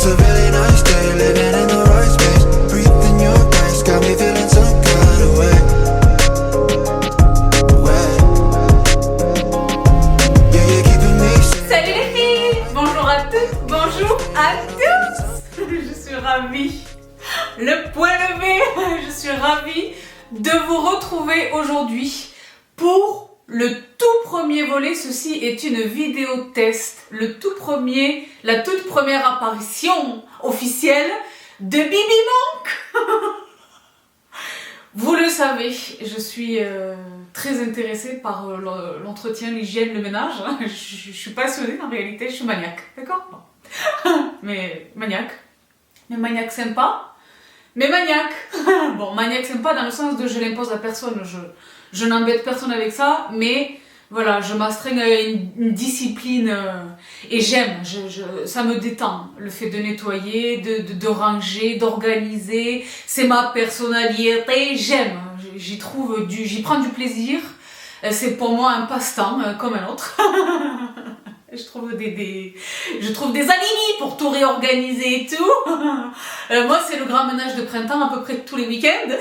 a really nice day, living in the right space. Breathing your grace, got me feeling some kind of way. Yeah, you're keeping me safe. Salut les filles! Bonjour à toutes, bonjour à tous! Je suis ravie, le point levé, je suis ravie de vous retrouver aujourd'hui pour le tout premier volet. Ceci est une vidéo test, la toute première apparition officielle de Bibi Monk. Vous le savez, je suis très intéressée par l'entretien, l'hygiène, le ménage. Je suis passionnée en réalité, je suis maniaque, d'accord? Mais maniaque sympa, mais maniaque. Bon, maniaque sympa dans le sens de je l'impose à personne, je n'embête personne avec ça, mais voilà, je m'astreigne à une discipline et j'aime, ça me détend, le fait de nettoyer, de ranger, d'organiser, c'est ma personnalité, j'aime, j'y prends du plaisir, c'est pour moi un passe-temps comme un autre. Je trouve des alinis pour tout réorganiser et tout. Moi, c'est le grand ménage de printemps à peu près tous les week-ends.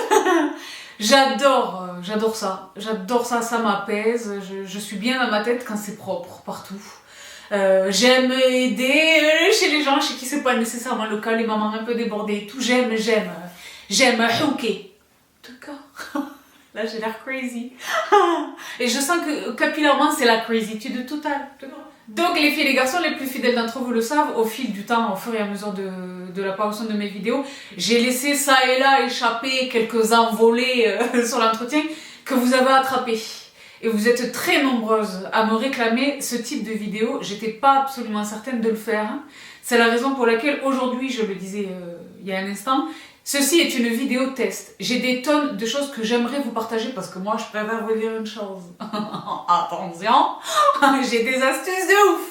J'adore ça, ça m'apaise. Je suis bien dans ma tête quand c'est propre partout. J'aime aider chez les gens chez qui c'est pas nécessairement le cas, les mamans un peu débordées et tout. J'aime hooker. D'accord. Là, j'ai l'air crazy. Et je sens que capillairement, c'est la crazytude totale. Donc les filles et les garçons, les plus fidèles d'entre vous le savent, au fil du temps, au fur et à mesure de l'apparition de mes vidéos, j'ai laissé ça et là échapper quelques envolées sur l'entretien que vous avez attrapées. Et vous êtes très nombreuses à me réclamer ce type de vidéo. J'étais pas absolument certaine de le faire. C'est la raison pour laquelle aujourd'hui, je le disais il y a un instant, ceci est une vidéo test. J'ai des tonnes de choses que j'aimerais vous partager parce que moi, je préfère vous dire une chose. Attention, j'ai des astuces de ouf.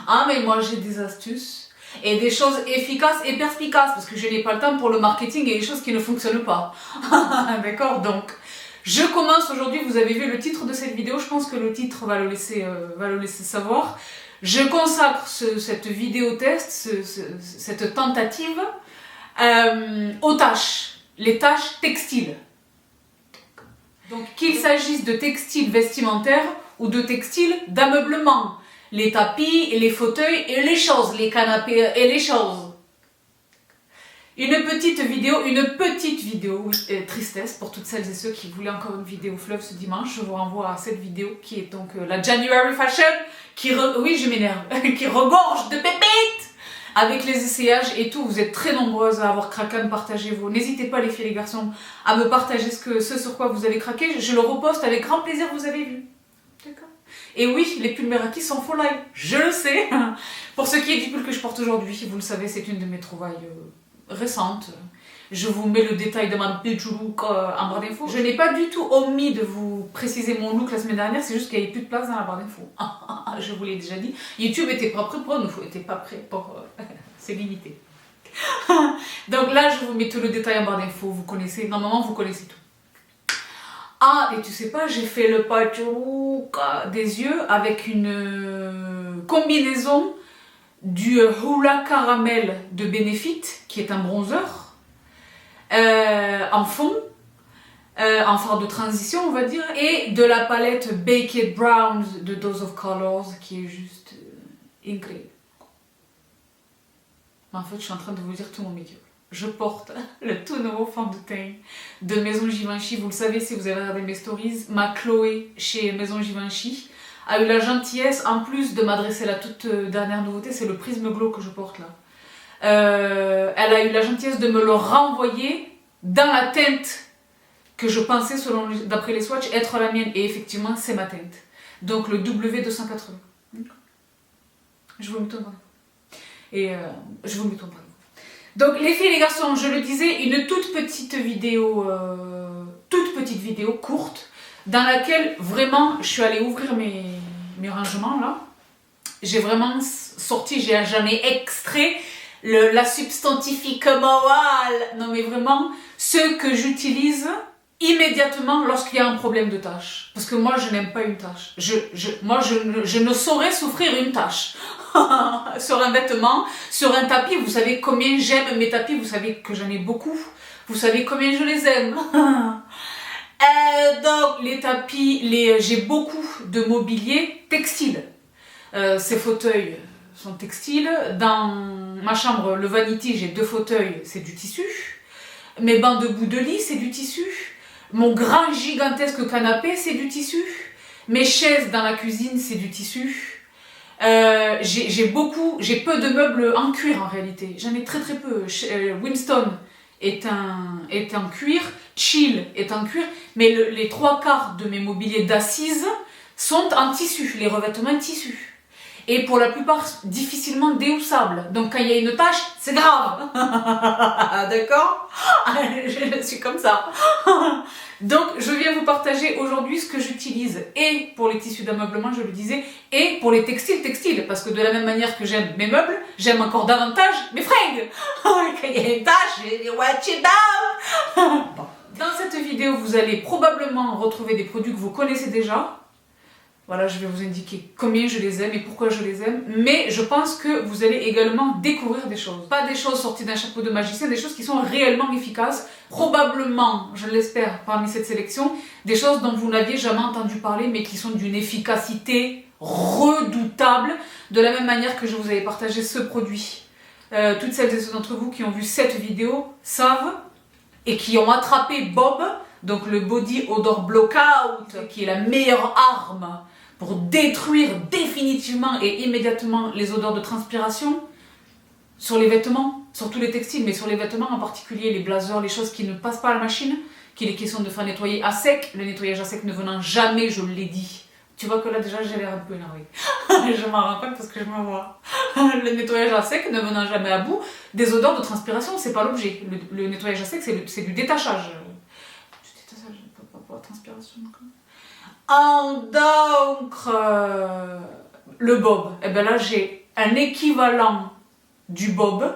Ah, mais moi, j'ai des astuces et des choses efficaces et perspicaces parce que je n'ai pas le temps pour le marketing et les choses qui ne fonctionnent pas. D'accord? Donc, je commence aujourd'hui. Vous avez vu le titre de cette vidéo. Je pense que le titre va le laisser savoir. Je consacre cette vidéo test, cette tentative aux tâches, les tâches textiles. Donc qu'il s'agisse de textiles vestimentaires ou de textiles d'ameublement, les tapis, les fauteuils et les choses, les canapés et les choses. Une petite vidéo, oui, tristesse pour toutes celles et ceux qui voulaient encore une vidéo fleuve ce dimanche. Je vous renvoie à cette vidéo qui est donc la January Fashion, qui regorge de pépites. Avec les essayages et tout, vous êtes très nombreuses à avoir craqué, à me partager vos... N'hésitez pas les filles et les garçons à me partager ce sur quoi vous avez craqué. Je le reposte avec grand plaisir, vous avez vu. D'accord. Et oui, les pulls Meraki sont full live, je le sais. Pour ce qui est du pull que je porte aujourd'hui, vous le savez, c'est une de mes trouvailles récentes. Je vous mets le détail de ma bitch look en barre d'infos. Je n'ai pas du tout omis de vous préciser mon look la semaine dernière, c'est juste qu'il n'y avait plus de place dans la barre d'infos. Je vous l'ai déjà dit. YouTube était pas prêt pour nous, était pas prêt pour... c'est limité. Donc là, je vous mets tout le détail en barre d'infos, vous connaissez, normalement vous connaissez tout. Ah, et tu sais pas, j'ai fait le patchwork des yeux avec une combinaison du Hoola Caramel de Benefit, qui est un bronzer, en fond, en fard de transition on va dire, et de la palette Baked Browns de Dose of Colors qui est juste incroyable. En fait je suis en train de vous dire tout mon make-up. Je porte le tout nouveau fond de teint de Maison Givenchy. Vous le savez si vous avez regardé mes stories, ma Chloé chez Maison Givenchy a eu la gentillesse, en plus de m'adresser la toute dernière nouveauté, c'est le Prisme Glow que je porte là. Elle a eu la gentillesse de me le renvoyer dans la teinte que je pensais, d'après les swatchs, être la mienne. Et effectivement, c'est ma teinte. Donc le W280. Je vous mets ton bras. Et je vous mets ton bras. Donc les filles et les garçons, je le disais, une toute petite vidéo courte, dans laquelle vraiment je suis allée ouvrir mes rangements là. J'ai vraiment sorti, j'en ai extrait la substantifique morale. Non mais vraiment, ce que j'utilise immédiatement lorsqu'il y a un problème de tache. Parce que moi, je n'aime pas une tache. Je ne saurais souffrir une tache. Sur un vêtement, sur un tapis, vous savez combien j'aime mes tapis, vous savez que j'en ai beaucoup. Vous savez combien je les aime. Donc, les tapis, j'ai beaucoup de mobilier textile. Ces fauteuils sont textiles. Dans ma chambre, le vanity, j'ai 2 fauteuils, c'est du tissu. Mes bancs de bout de lit, c'est du tissu. Mon grand gigantesque canapé, c'est du tissu. Mes chaises dans la cuisine, c'est du tissu. J'ai peu de meubles en cuir en réalité. J'en ai très peu. Winston est en cuir, Chill est en cuir, mais les 3/4 de mes mobiliers d'assises sont en tissu, les revêtements tissu. Et pour la plupart, difficilement déhoussables. Donc quand il y a une tache, c'est grave. D'accord? Je suis comme ça. Donc je viens vous partager aujourd'hui ce que j'utilise et pour les tissus d'ameublement, je le disais, et pour les textiles, parce que de la même manière que j'aime mes meubles, j'aime encore davantage mes fringues. Quand il y a une tache, je dis watch it out. Dans cette vidéo, vous allez probablement retrouver des produits que vous connaissez déjà. Voilà, je vais vous indiquer combien je les aime et pourquoi je les aime. Mais je pense que vous allez également découvrir des choses. Pas des choses sorties d'un chapeau de magicien, des choses qui sont réellement efficaces. Probablement, je l'espère, parmi cette sélection, des choses dont vous n'aviez jamais entendu parler, mais qui sont d'une efficacité redoutable. De la même manière que je vous avais partagé ce produit. Toutes celles et ceux d'entre vous qui ont vu cette vidéo savent et qui ont attrapé Bob, donc le Body Odor Blockout, qui est la meilleure arme pour détruire définitivement et immédiatement les odeurs de transpiration sur les vêtements, sur tous les textiles, mais sur les vêtements en particulier, les blazers, les choses qui ne passent pas à la machine, qu'il est question de faire nettoyer à sec, le nettoyage à sec ne venant jamais, je l'ai dit. Tu vois que là déjà j'ai l'air un peu énervée. Je m'en rends compte parce que je me vois. Le nettoyage à sec ne venant jamais à bout, des odeurs de transpiration, c'est pas l'objet. Le nettoyage à sec, c'est du détachage. Du détachage, pas pour la transpiration. Donc, le bob, et bien là j'ai un équivalent du bob,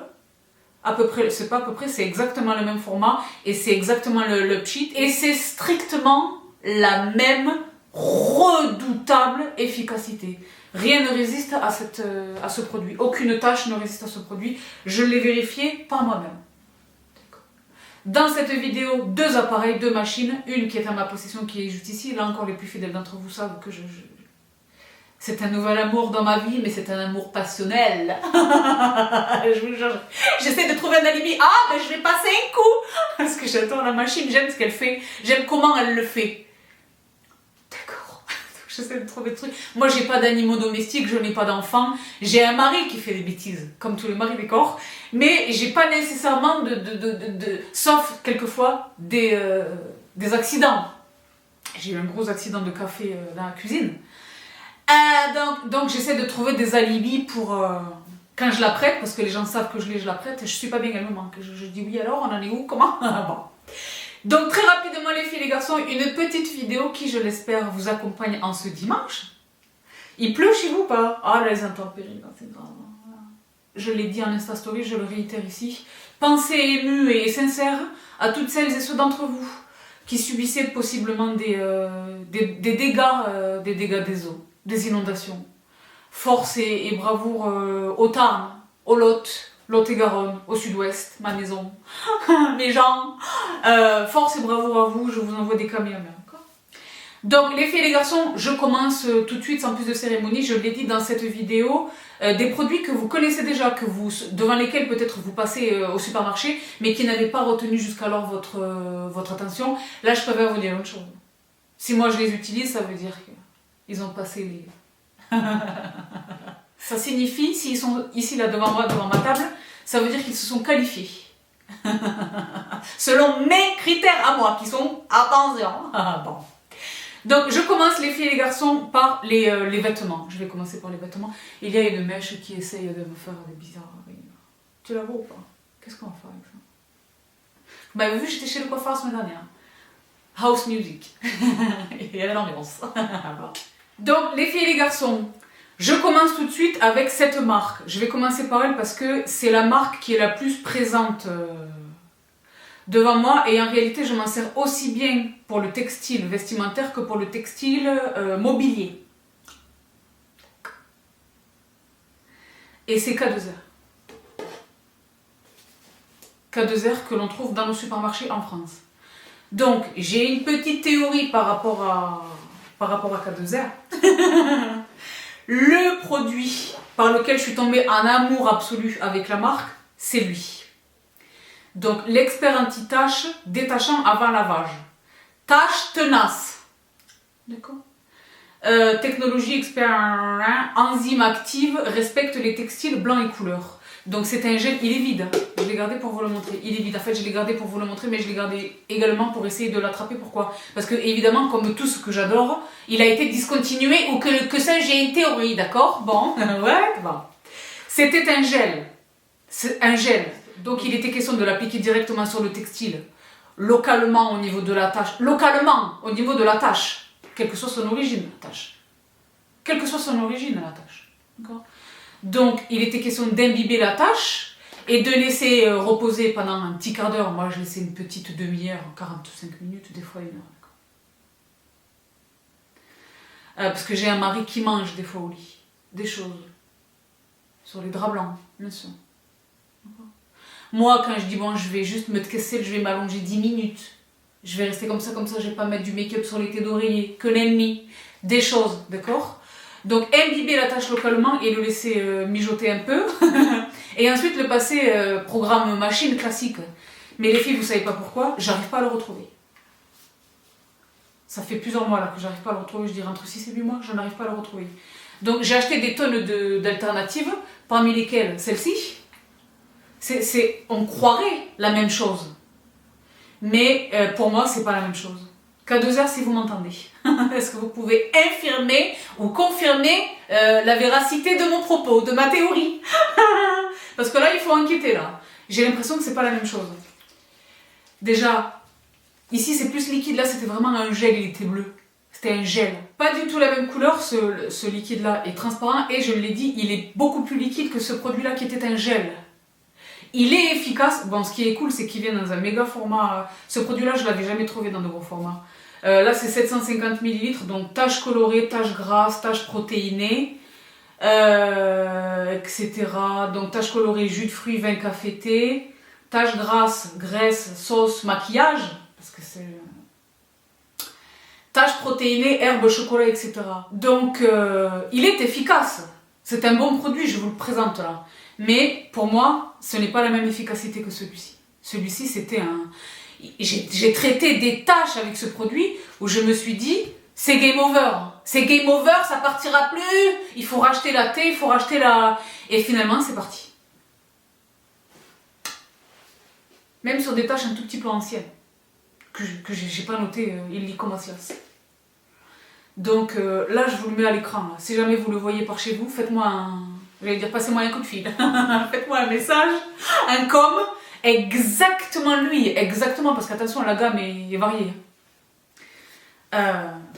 à peu près, c'est pas à peu près, c'est exactement le même format, et c'est exactement le pchit, et c'est strictement la même redoutable efficacité. Rien ne résiste à ce produit, aucune tâche ne résiste à ce produit, je l'ai vérifié par moi-même. Dans cette vidéo, 2 appareils, 2 machines, une qui est à ma possession, qui est juste ici. Là encore, les plus fidèles d'entre vous savent que c'est un nouvel amour dans ma vie, mais c'est un amour passionnel. Je vous jure, j'essaie de trouver un alibi. Ah, ben je vais passer un coup parce que j'adore la machine, j'aime ce qu'elle fait, j'aime comment elle le fait. D'accord. J'essaie de trouver des trucs. Moi, j'ai pas d'animaux domestiques, je n'ai pas d'enfants. J'ai un mari qui fait des bêtises, comme tous les maris, d'accord. Mais j'ai pas nécessairement sauf quelquefois des accidents. J'ai eu un gros accident de café dans la cuisine. Donc j'essaie de trouver des alibis pour quand je la prête, parce que les gens savent que je la prête, je suis pas bien, elle me manque. Je dis oui, alors on en est où, comment? Bon. Donc très rapidement les filles et les garçons, une petite vidéo qui je l'espère vous accompagne en ce dimanche. Il pleut chez vous ou pas? Ah là, les intempéries, c'est grave. Je l'ai dit en Insta Story, je le réitère ici. Pensez émue et sincère à toutes celles et ceux d'entre vous qui subissaient possiblement des dégâts des eaux, des inondations. Force et bravoure au Tarn, au Lot-et-Garonne, au sud-ouest, ma maison, mes gens. Force et bravoure à vous, je vous envoie des camions. Donc les filles et les garçons, je commence tout de suite sans plus de cérémonie, je l'ai dit dans cette vidéo, des produits que vous connaissez déjà, devant lesquels peut-être vous passez au supermarché, mais qui n'avaient pas retenu jusqu'alors votre attention. Là je préfère vous dire une chose. Si moi je les utilise, ça veut dire qu'ils ont passé les... Ça signifie, s'ils sont ici là devant moi, devant ma table, ça veut dire qu'ils se sont qualifiés. Selon mes critères à moi, qui sont, attention, bon. Donc je commence les filles et les garçons par les vêtements. Je vais commencer par les vêtements. Il y a une mèche qui essaye de me faire des bizarreries. Tu la vois ou pas? Qu'est-ce qu'on va faire avec ça? Vous m'avez vu, j'étais chez le coiffeur la semaine dernière. House music. Il y avait l'ambiance. Donc les filles et les garçons, je commence tout de suite avec cette marque. Je vais commencer par elle parce que c'est la marque qui est la plus présente devant moi, et en réalité je m'en sers aussi bien pour le textile vestimentaire que pour le textile mobilier. Et c'est K2R. K2R que l'on trouve dans nos supermarchés en France. Donc j'ai une petite théorie par rapport à K2R. Le produit par lequel je suis tombée en amour absolu avec la marque, c'est lui. Donc l'expert anti-tache détachant avant lavage. Tache tenace. D'accord. Technologie expert enzyme active respecte les textiles blancs et couleurs. Donc c'est un gel, il est vide. Je l'ai gardé pour vous le montrer. Il est vide. En fait, je l'ai gardé pour vous le montrer, mais je l'ai gardé également pour essayer de l'attraper. Pourquoi? Parce que évidemment, comme tout ce que j'adore, il a été discontinué ou que ça j'ai une théorie, d'accord? Bon, ouais, bon. C'était un gel. C'est un gel. Donc il était question de l'appliquer directement sur le textile, localement au niveau de la tâche. Localement au niveau de la tâche, quelle que soit son origine, la tâche. Quelle que soit son origine, la tâche. D'accord? Donc, il était question d'imbiber la tâche et de laisser reposer pendant un petit quart d'heure. Moi, je laissais une petite demi-heure, 45 minutes, des fois 1 heure. Parce que j'ai un mari qui mange des fois au lit. Des choses. Sur les draps blancs, bien sûr. Moi, quand je dis, bon, je vais juste me casser, je vais m'allonger 10 minutes. Je vais rester comme ça, je vais pas mettre du make-up sur les têtes d'oreiller, que nenni. Des choses, d'accord? Donc imbiber la tâche localement et le laisser mijoter un peu. Et ensuite le passer programme machine classique. Mais les filles, vous savez pas pourquoi, j'arrive pas à le retrouver. Ça fait plusieurs mois là que j'arrive pas à le retrouver, je dirais entre 6 et 8 mois, je n'arrive pas à le retrouver. Donc j'ai acheté des tonnes d'alternatives, parmi lesquelles celle-ci. On croirait la même chose. Mais pour moi, c'est pas la même chose. K2R, si vous m'entendez. Est-ce que vous pouvez infirmer ou confirmer la véracité de mon propos, de ma théorie? Parce que là, il faut enquêter là. J'ai l'impression que c'est pas la même chose. Déjà, ici c'est plus liquide, là c'était vraiment un gel, il était bleu. C'était un gel. Pas du tout la même couleur, ce liquide-là est transparent et je l'ai dit, il est beaucoup plus liquide que ce produit-là qui était un gel. Il est efficace. Bon, ce qui est cool, c'est qu'il vient dans un méga format. Ce produit-là, je l'avais jamais trouvé dans de gros formats. Là, c'est 750 ml, donc taches colorées, taches grasses, taches protéinées, etc. Donc taches colorées, jus de fruits, vin cafété, taches grasses, graisse, sauce, maquillage, parce que c'est... Taches protéinées, herbes, chocolat, etc. Donc, il est efficace. C'est un bon produit, je vous le présente là. Mais pour moi, ce n'est pas la même efficacité que celui-ci. Celui-ci, c'était un... J'ai traité des tâches avec ce produit où je me suis dit, c'est game over. C'est game over, ça partira plus. Il faut racheter la thé, il faut racheter la... Et finalement, c'est parti. Même sur des tâches un tout petit peu anciennes, que j'ai pas noté, illicomacias. Donc là, je vous le mets à l'écran. Si jamais vous le voyez par chez vous, faites-moi un... J'allais dire, passez-moi un coup de fil. Faites-moi un message, un com. Exactement lui, exactement, parce qu'attention, la gamme est variée.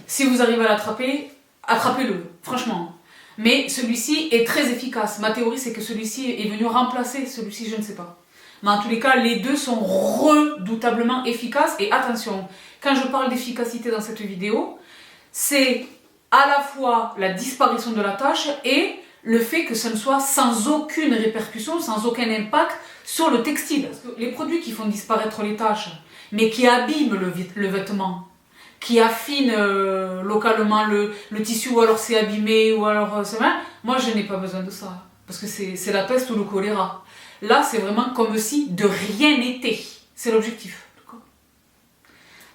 Si vous arrivez à l'attraper, attrapez-le, franchement. Mais celui-ci est très efficace. Ma théorie, c'est que celui-ci est venu remplacer celui-ci, je ne sais pas. Mais en tous les cas, les deux sont redoutablement efficaces. Et attention, quand je parle d'efficacité dans cette vidéo, c'est à la fois la disparition de la tache et le fait que ce ne soit sans aucune répercussion, sans aucun impact sur le textile. Parce que les produits qui font disparaître les taches, mais qui abîment le vêtement, qui affinent localement le tissu, ou alors c'est abîmé, ou alors c'est mal, moi je n'ai pas besoin de ça. Parce que c'est la peste ou le choléra. Là, c'est vraiment comme si de rien n'était. C'est l'objectif.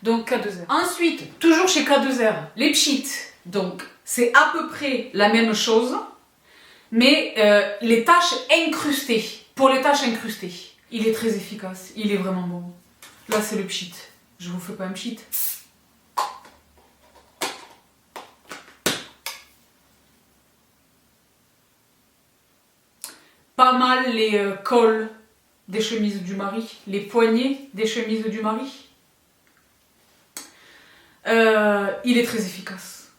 Donc K2R. Ensuite, toujours chez K2R, les pchits. Donc, c'est à peu près la même chose, mais les taches incrustées. Pour les taches incrustées, il est très efficace. Il est vraiment bon. Là, c'est le pchit. Je vous fais pas un pchit. Pas mal les cols des chemises du mari, les poignets des chemises du mari. Il est très efficace.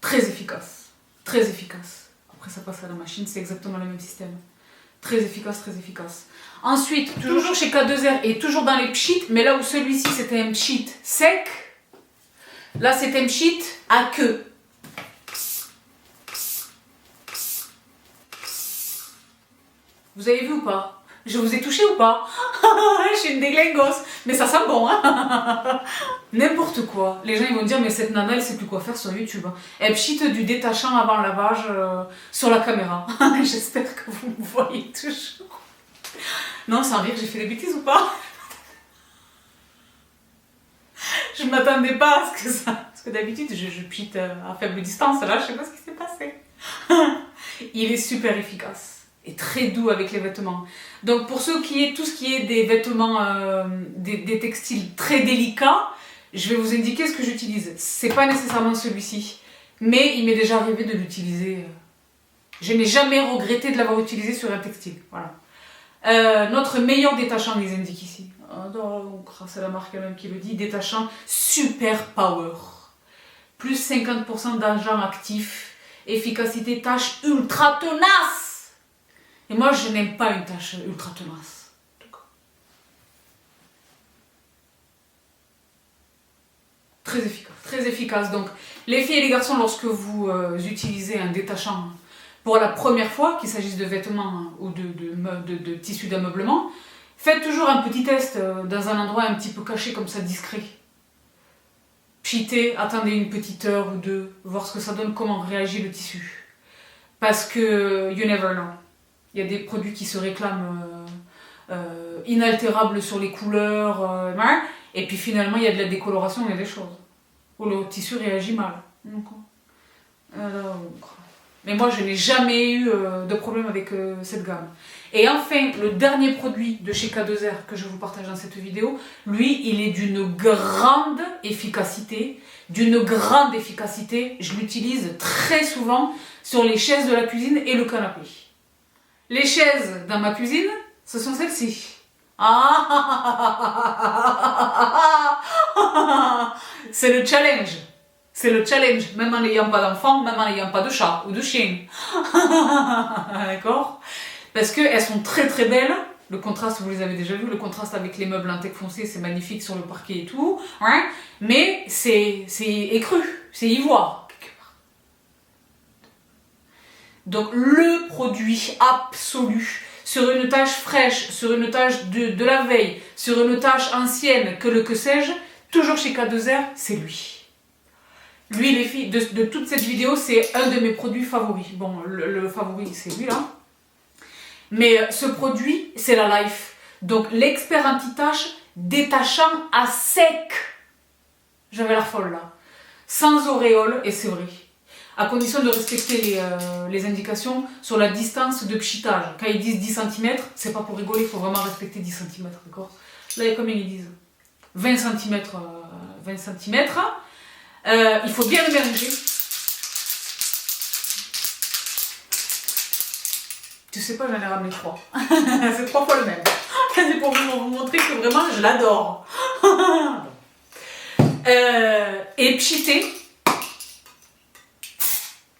Très efficace. Très efficace. Après ça passe à la machine, c'est exactement le même système. Très efficace, très efficace. Ensuite, toujours chez K2R et toujours dans les pchits, mais là où celui-ci c'était un pchit sec, là c'est un pchit à queue. Vous avez vu ou pas? Je vous ai touché ou pas? Je suis une déglingos, mais ça sent bon, hein. N'importe quoi. Les gens ils vont dire, mais cette nana elle sait plus quoi faire sur YouTube. Elle pchite du détachant avant lavage sur la caméra. J'espère que vous me voyez toujours. Non, sans rire, j'ai fait des bêtises ou pas? Je ne m'attendais pas à ce que ça... Parce que d'habitude, je pchite à faible distance. Là, je sais pas ce qui s'est passé. Il est super efficace. Et très doux avec les vêtements. Donc pour tout ce qui est des vêtements, des textiles très délicats, je vais vous indiquer ce que j'utilise. C'est pas nécessairement celui-ci, mais il m'est déjà arrivé de l'utiliser. Je n'ai jamais regretté de l'avoir utilisé sur un textile. Voilà. Notre meilleur détachant, ils indiquent ici. C'est la marque elle-même qui le dit. Détachant Super Power. Plus 50% d'agent actif. Efficacité tâche ultra tenace. Et moi, je n'aime pas une tâche ultra tenace. Très efficace, très efficace. Donc, les filles et les garçons, lorsque vous utilisez un détachant pour la première fois, qu'il s'agisse de vêtements ou de tissus d'ameublement, faites toujours un petit test dans un endroit un petit peu caché, comme ça, discret. Pchitez, attendez une petite heure ou deux, voir ce que ça donne, comment réagit le tissu. Parce que you never know. Il y a des produits qui se réclament inaltérables sur les couleurs, et puis finalement il y a de la décoloration et des choses. Où le tissu réagit mal. Mais moi je n'ai jamais eu de problème avec cette gamme. Et enfin, le dernier produit de chez K2R que je vous partage dans cette vidéo, lui il est d'une grande efficacité. Je l'utilise très souvent sur les chaises de la cuisine et le canapé. Les chaises dans ma cuisine, ce sont celles-ci. C'est le challenge. C'est le challenge, même en n'ayant pas d'enfant, même en n'ayant pas de chat ou de chien. D'accord? Parce qu'elles sont très très belles. Le contraste, vous les avez déjà vu, le contraste avec les meubles en teck foncé, c'est magnifique sur le parquet et tout. Hein? Mais c'est écru, c'est ivoire. Donc le produit absolu sur une tâche fraîche, sur une tâche de la veille, sur une tâche ancienne, que sais-je, toujours chez K2R, c'est lui. Lui, les filles, de toute cette vidéo, c'est un de mes produits favoris. Bon, le favori, c'est lui là. Mais ce produit, c'est la Life. Donc l'expert anti-tache détachant à sec. J'avais la folle là. Sans auréole, et c'est vrai. À condition de respecter les indications sur la distance de pchitage. Quand ils disent 10 cm, c'est pas pour rigoler, il faut vraiment respecter 10 cm, d'accord? Là, combien ils disent? 20 cm. 20 cm. Il faut bien le mélanger. Tu sais pas, j'en ai ramené 3. C'est 3 fois le même. C'est pour vous montrer que vraiment, je l'adore. Et pchiter.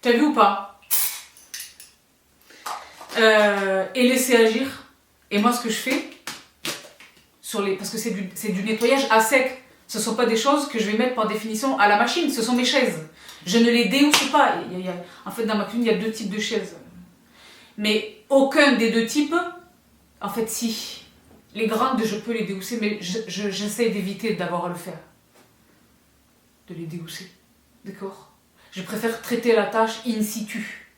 T'as vu ou pas? Et laisser agir. Et moi, ce que je fais, parce que c'est du nettoyage à sec. Ce ne sont pas des choses que je vais mettre par définition à la machine. Ce sont mes chaises. Je ne les déhousse pas. En fait, dans ma cuisine, il y a 2 types de chaises. Mais aucun des 2 types, en fait, si. Les grandes, je peux les déhousser, mais j'essaie d'éviter d'avoir à le faire. De les déhousser. D'accord? Je préfère traiter la tâche in situ,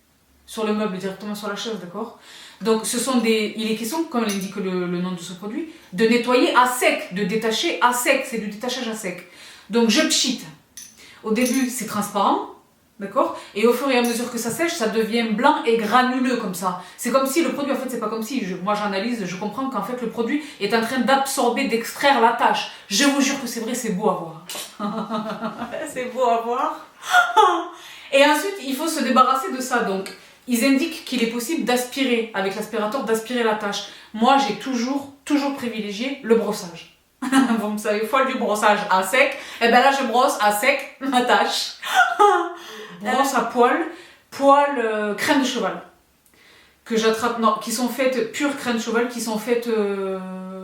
sur le meuble, directement sur la chaise, d'accord? Donc il est question, comme l'indique le nom de ce produit, de nettoyer à sec, de détacher à sec, c'est du détachage à sec. Donc je pchite. Au début, c'est transparent, d'accord? Et au fur et à mesure que ça sèche, ça devient blanc et granuleux comme ça. C'est comme si le produit, en fait, c'est pas comme si, moi j'analyse, je comprends qu'en fait le produit est en train d'absorber, d'extraire la tâche. Je vous jure que c'est vrai, c'est beau à voir. C'est beau à voir. Et ensuite, il faut se débarrasser de ça. Donc, ils indiquent qu'il est possible d'aspirer, avec l'aspirateur, d'aspirer la tâche. Moi, j'ai toujours privilégié le brossage. Vous me savez, folle du brossage à sec. Et bien là, je brosse à sec ma tâche. Brosse à poil crème de cheval. que j'attrape, non, qui sont faites pure crème de cheval, qui sont faites,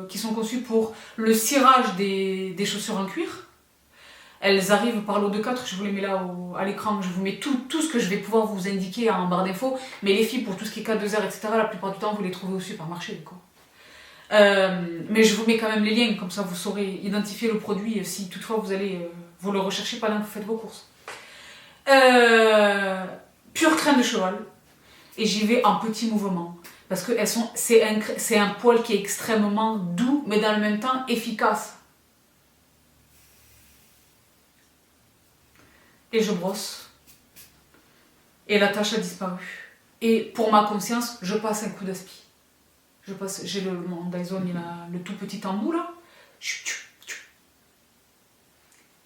qui sont conçues pour le cirage des chaussures en cuir. Elles arrivent par lot de 4, je vous les mets là à l'écran, je vous mets tout ce que je vais pouvoir vous indiquer en barre d'infos, mais les filles, pour tout ce qui est K2R, etc., la plupart du temps, vous les trouvez au supermarché, quoi. Mais je vous mets quand même les liens, comme ça vous saurez identifier le produit si toutefois vous allez vous le rechercher pendant que vous faites vos courses. Pure crème de cheval, et j'y vais en petits mouvements, parce que c'est un poil qui est extrêmement doux, mais dans le même temps efficace. Et je brosse, et la tache a disparu. Et pour ma conscience, je passe un coup d'aspi. J'ai mon Dyson, il a le tout petit embout là.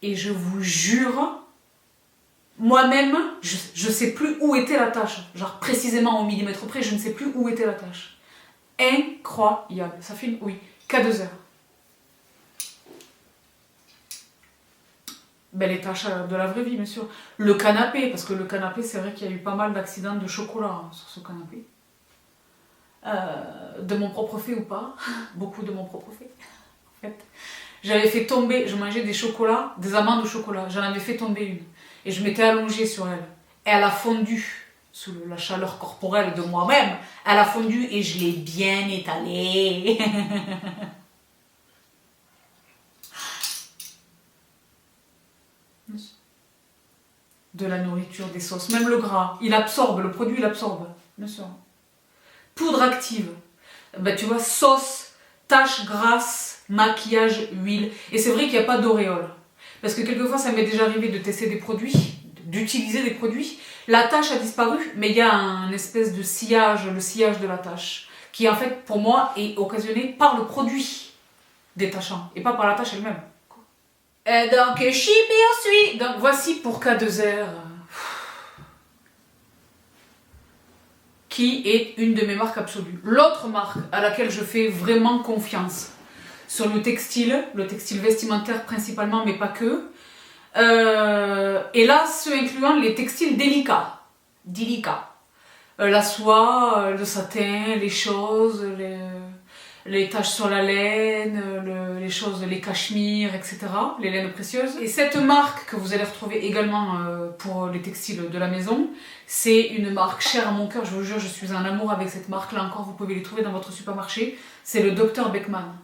Et je vous jure, moi-même, je sais plus où était la tâche. Genre précisément au millimètre près, je ne sais plus où était la tâche. Incroyable. Ça fait une... Oui, K2R. Ben, les tâches de la vraie vie, bien sûr. Le canapé, parce que le canapé, c'est vrai qu'il y a eu pas mal d'accidents de chocolat sur ce canapé. De mon propre fait ou pas. Beaucoup de mon propre fait. En fait, j'avais fait tomber, je mangeais des chocolats, des amandes au chocolat. J'en avais fait tomber une. Et je m'étais allongée sur elle. Et elle a fondu sous la chaleur corporelle de moi-même. Elle a fondu et je l'ai bien étalée. De la nourriture, des sauces, même le gras. Il absorbe, le produit il absorbe. Bien sûr. Poudre active. Ben, tu vois, sauce, tache grasse, maquillage, huile. Et c'est vrai qu'il n'y a pas d'auréole. Parce que quelquefois, ça m'est déjà arrivé de tester des produits, d'utiliser des produits. La tache a disparu, mais il y a un espèce de sillage, le sillage de la tache, qui en fait, pour moi, est occasionné par le produit détachant, et pas par la tache elle-même. Donc, je suis. Donc, voici pour K2R, qui est une de mes marques absolues. L'autre marque à laquelle je fais vraiment confiance, sur le textile vestimentaire principalement, mais pas que. Et là, ce incluant les textiles délicats. La soie, le satin, les choses, les taches sur la laine, les cachemires, etc. Les laines précieuses. Et cette marque que vous allez retrouver également pour les textiles de la maison, c'est une marque chère à mon cœur, je vous jure, je suis en amour avec cette marque. Là encore, vous pouvez les trouver dans votre supermarché. C'est le Dr Beckman.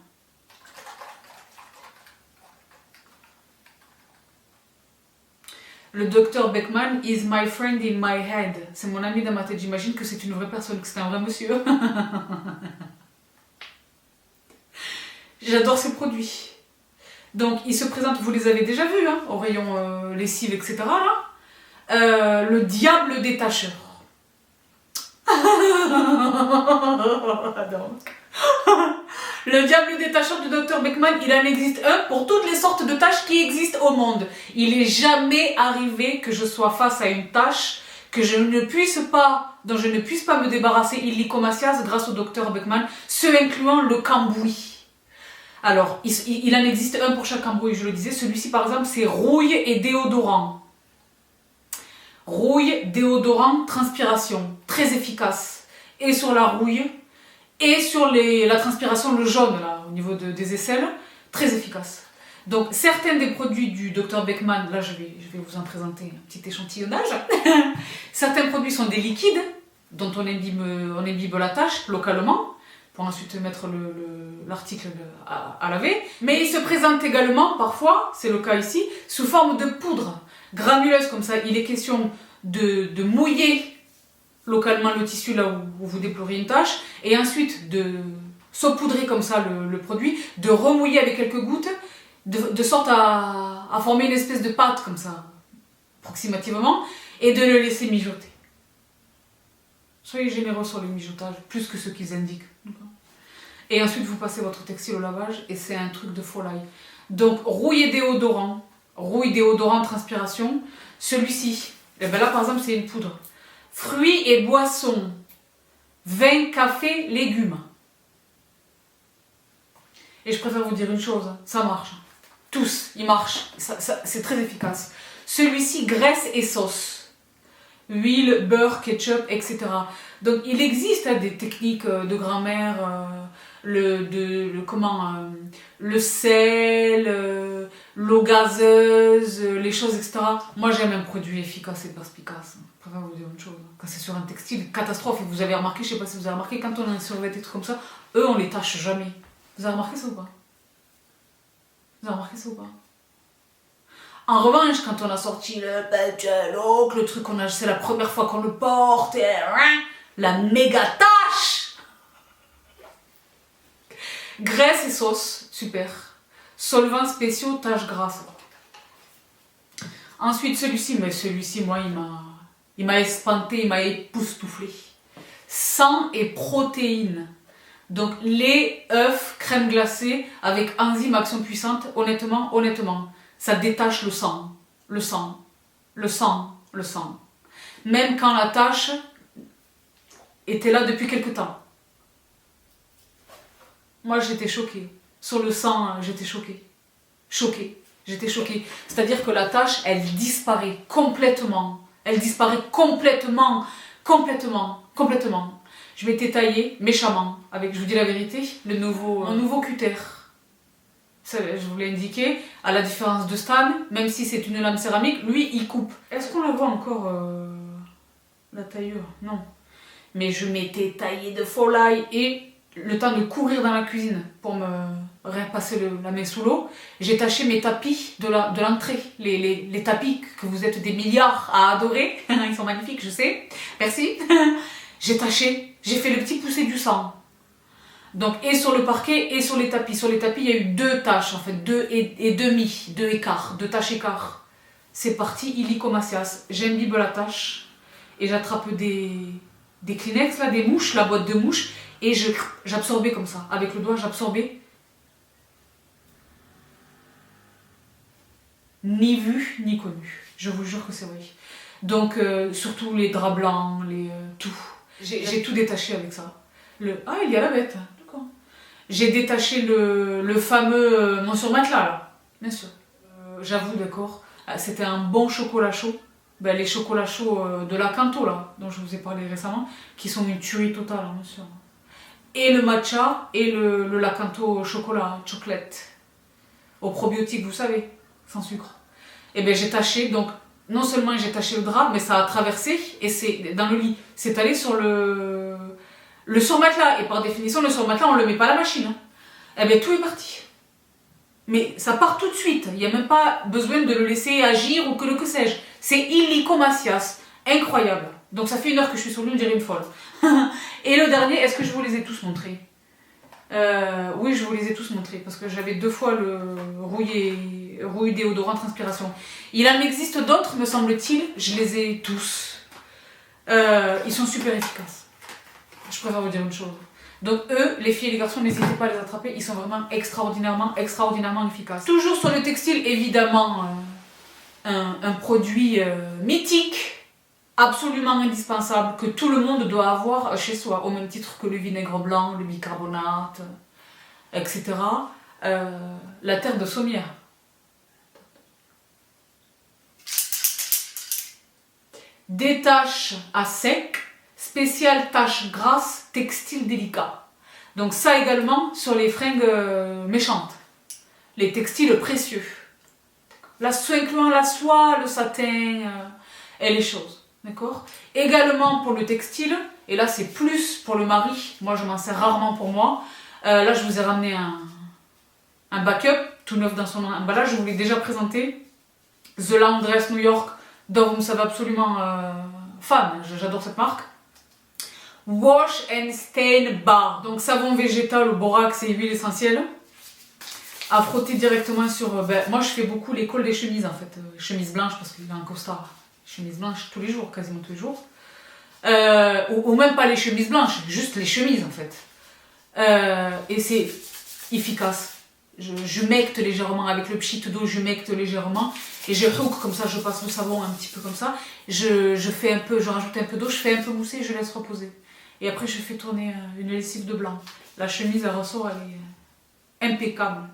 Le Dr Beckman is my friend in my head. C'est mon ami dans ma tête. J'imagine que c'est une vraie personne, que c'est un vrai monsieur. J'adore ces produits. Donc, ils se présentent, vous les avez déjà vus, hein, au rayon lessive, etc. Là. Le diable détacheur. Le diable détacheur du Dr Beckman, il en existe un pour toutes les sortes de tâches qui existent au monde. Il n'est jamais arrivé que je sois face à une tâche dont je ne puisse pas me débarrasser illico macias grâce au Dr Beckman, ce incluant le cambouis. Alors, il en existe un pour chaque cambouis, je le disais. Celui-ci, par exemple, c'est rouille et déodorant. Rouille, déodorant, transpiration. Très efficace. Et sur la rouille, et sur la transpiration, le jaune, là, au niveau des aisselles. Très efficace. Donc, certains des produits du Dr Beckman, là, je vais vous en présenter un petit échantillonnage. Certains produits sont des liquides, dont on imbibe la tâche localement, pour ensuite mettre l'article à laver. Mais il se présente également, parfois, c'est le cas ici, sous forme de poudre granuleuse comme ça. Il est question de mouiller localement le tissu là où vous déplorez une tache, et ensuite de saupoudrer comme ça le produit, de remouiller avec quelques gouttes, de sorte à former une espèce de pâte comme ça, approximativement, et de le laisser mijoter. Soyez généreux sur le mijotage, plus que ce qu'ils indiquent. Et ensuite, vous passez votre textile au lavage et c'est un truc de folie. Donc, rouille et déodorant, transpiration. Celui-ci, et ben là par exemple, c'est une poudre. Fruits et boissons, vin, café, légumes. Et je préfère vous dire une chose, ça marche. Tous, ils marchent. C'est très efficace. Celui-ci, graisse et sauce. huile, beurre, ketchup, etc. Donc il existe des techniques de grammaire, le sel, l'eau gazeuse, les choses, etc. Moi j'aime un produit efficace et perspicace. Je préfère vous dire une chose. Quand c'est sur un textile, catastrophe. Et vous avez remarqué, je sais pas si vous avez remarqué, quand on a un survêt des trucs comme ça, eux on les tâche jamais. Vous avez remarqué ça ou pas? Vous avez remarqué ça ou pas? En revanche, quand on a sorti le look, le truc c'est la première fois qu'on le porte, et, la méga tâche. Graisse et sauce, super. Solvants spéciaux, taches grasses. Ensuite, celui-ci, moi, il m'a espanté, il m'a époustouflé. Sang et protéines. Donc, lait, œufs, crème glacée, avec enzymes action puissante, honnêtement, ça détache le sang. Le sang. Même quand la tache était là depuis quelque temps. Moi, j'étais choquée. Sur le sang, j'étais choquée. J'étais choquée. C'est-à-dire que la tache, elle disparaît complètement. Je m'étais taillée méchamment avec, je vous dis la vérité, mon nouveau cutter. Ça, je vous l'ai indiqué, à la différence de Stan, même si c'est une lame céramique, lui, il coupe. Est-ce qu'on la voit encore, la taillure? Non. Mais je m'étais taillée de folie et le temps de courir dans la cuisine pour me repasser la main sous l'eau, j'ai taché mes tapis de l'entrée. Les tapis que vous êtes des milliards à adorer. Ils sont magnifiques, je sais. Merci. J'ai taché, j'ai fait le petit poussé du sang. Donc, et sur le parquet et sur les tapis. Sur les tapis, il y a eu 2 taches, en fait, 2 et demi, 2 écarts, 2 taches écarts. C'est parti, illico macias. J'imbibe la tache et j'attrape des Kleenex, là, des mouches, la boîte de mouches, et j'absorbais comme ça. Avec le doigt, j'absorbais. Ni vu, ni connu. Je vous jure que c'est vrai. Donc, surtout les draps blancs, tout. J'ai tout détaché avec ça. Ah, il y a la bête. D'accord. J'ai détaché le fameux mon surmatelas, là. Bien sûr. J'avoue, d'accord. C'était un bon chocolat chaud. Ben, les chocolats chauds de la Canto, là, dont je vous ai parlé récemment, qui sont une tuerie totale, hein, bien sûr. Et le matcha et le Lakanto chocolat, chocolate. Au probiotique, vous savez, sans sucre. Et bien, j'ai taché, donc, non seulement j'ai taché le drap, mais ça a traversé, et c'est dans le lit. C'est allé sur le surmatelas. Et par définition, le surmatelas, on ne le met pas à la machine. Hein. Et bien, tout est parti. Mais ça part tout de suite. Il n'y a même pas besoin de le laisser agir ou que sais-je. C'est illico macias. Incroyable. Donc ça fait 1 heure que je suis sur lui, on dirait une folle. Et le dernier, est-ce que je vous les ai tous montrés? Oui, je vous les ai tous montrés. Parce que j'avais 2 fois le rouille déodorant transpiration. Il en existe d'autres, me semble-t-il. Je les ai tous. Ils sont super efficaces. Je préfère vous dire une chose. Donc eux, les filles et les garçons, n'hésitez pas à les attraper, ils sont vraiment extraordinairement efficaces. Toujours sur le textile, évidemment, un produit mythique, absolument indispensable, que tout le monde doit avoir chez soi, au même titre que le vinaigre blanc, le bicarbonate, etc. La terre de Sommières. Détache à sec, spéciale tache grasse, textile délicat. Donc ça également sur les fringues méchantes, les textiles précieux. Incluant la soie, le satin et les choses. D'accord. Également pour le textile, et là c'est plus pour le mari, moi je m'en sers rarement pour moi. Là je vous ai ramené un backup, tout neuf dans son emballage, je vous l'ai déjà présenté. The Laundress New York, dont vous me savez absolument fan, j'adore cette marque. Wash and Stain Bar, donc savon végétal au borax et huile essentielle, à frotter directement sur... moi je fais beaucoup les cols des chemises en fait, chemise blanche parce qu'il a un costard, chemise blanche tous les jours, quasiment tous les jours, ou même pas les chemises blanches, juste les chemises en fait, et c'est efficace. Je légèrement avec le pchit d'eau, je mecte légèrement et je hook comme ça, je passe le savon un petit peu comme ça, je rajoute un peu d'eau, je fais un peu mousser et je laisse reposer. Et après je fais tourner une lessive de blanc. La chemise elle ressort, elle est impeccable.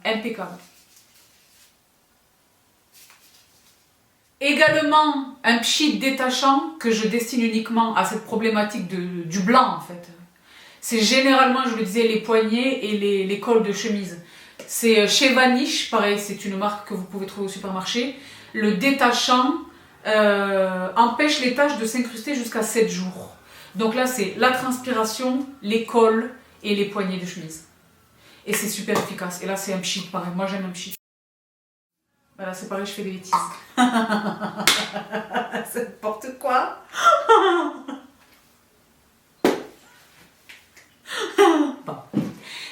Également, un pchit détachant que je destine uniquement à cette problématique du blanc en fait. C'est généralement, je le disais, les poignets et les cols de chemise. C'est chez Vanish, pareil, c'est une marque que vous pouvez trouver au supermarché. Le détachant empêche les taches de s'incruster jusqu'à 7 jours. Donc là, c'est la transpiration, les cols et les poignets de chemise. Et c'est super efficace. Et là, c'est un pchit, pareil. Moi, j'aime un pchit. Voilà, c'est pareil, je fais des bêtises. C'est n'importe quoi. Bon.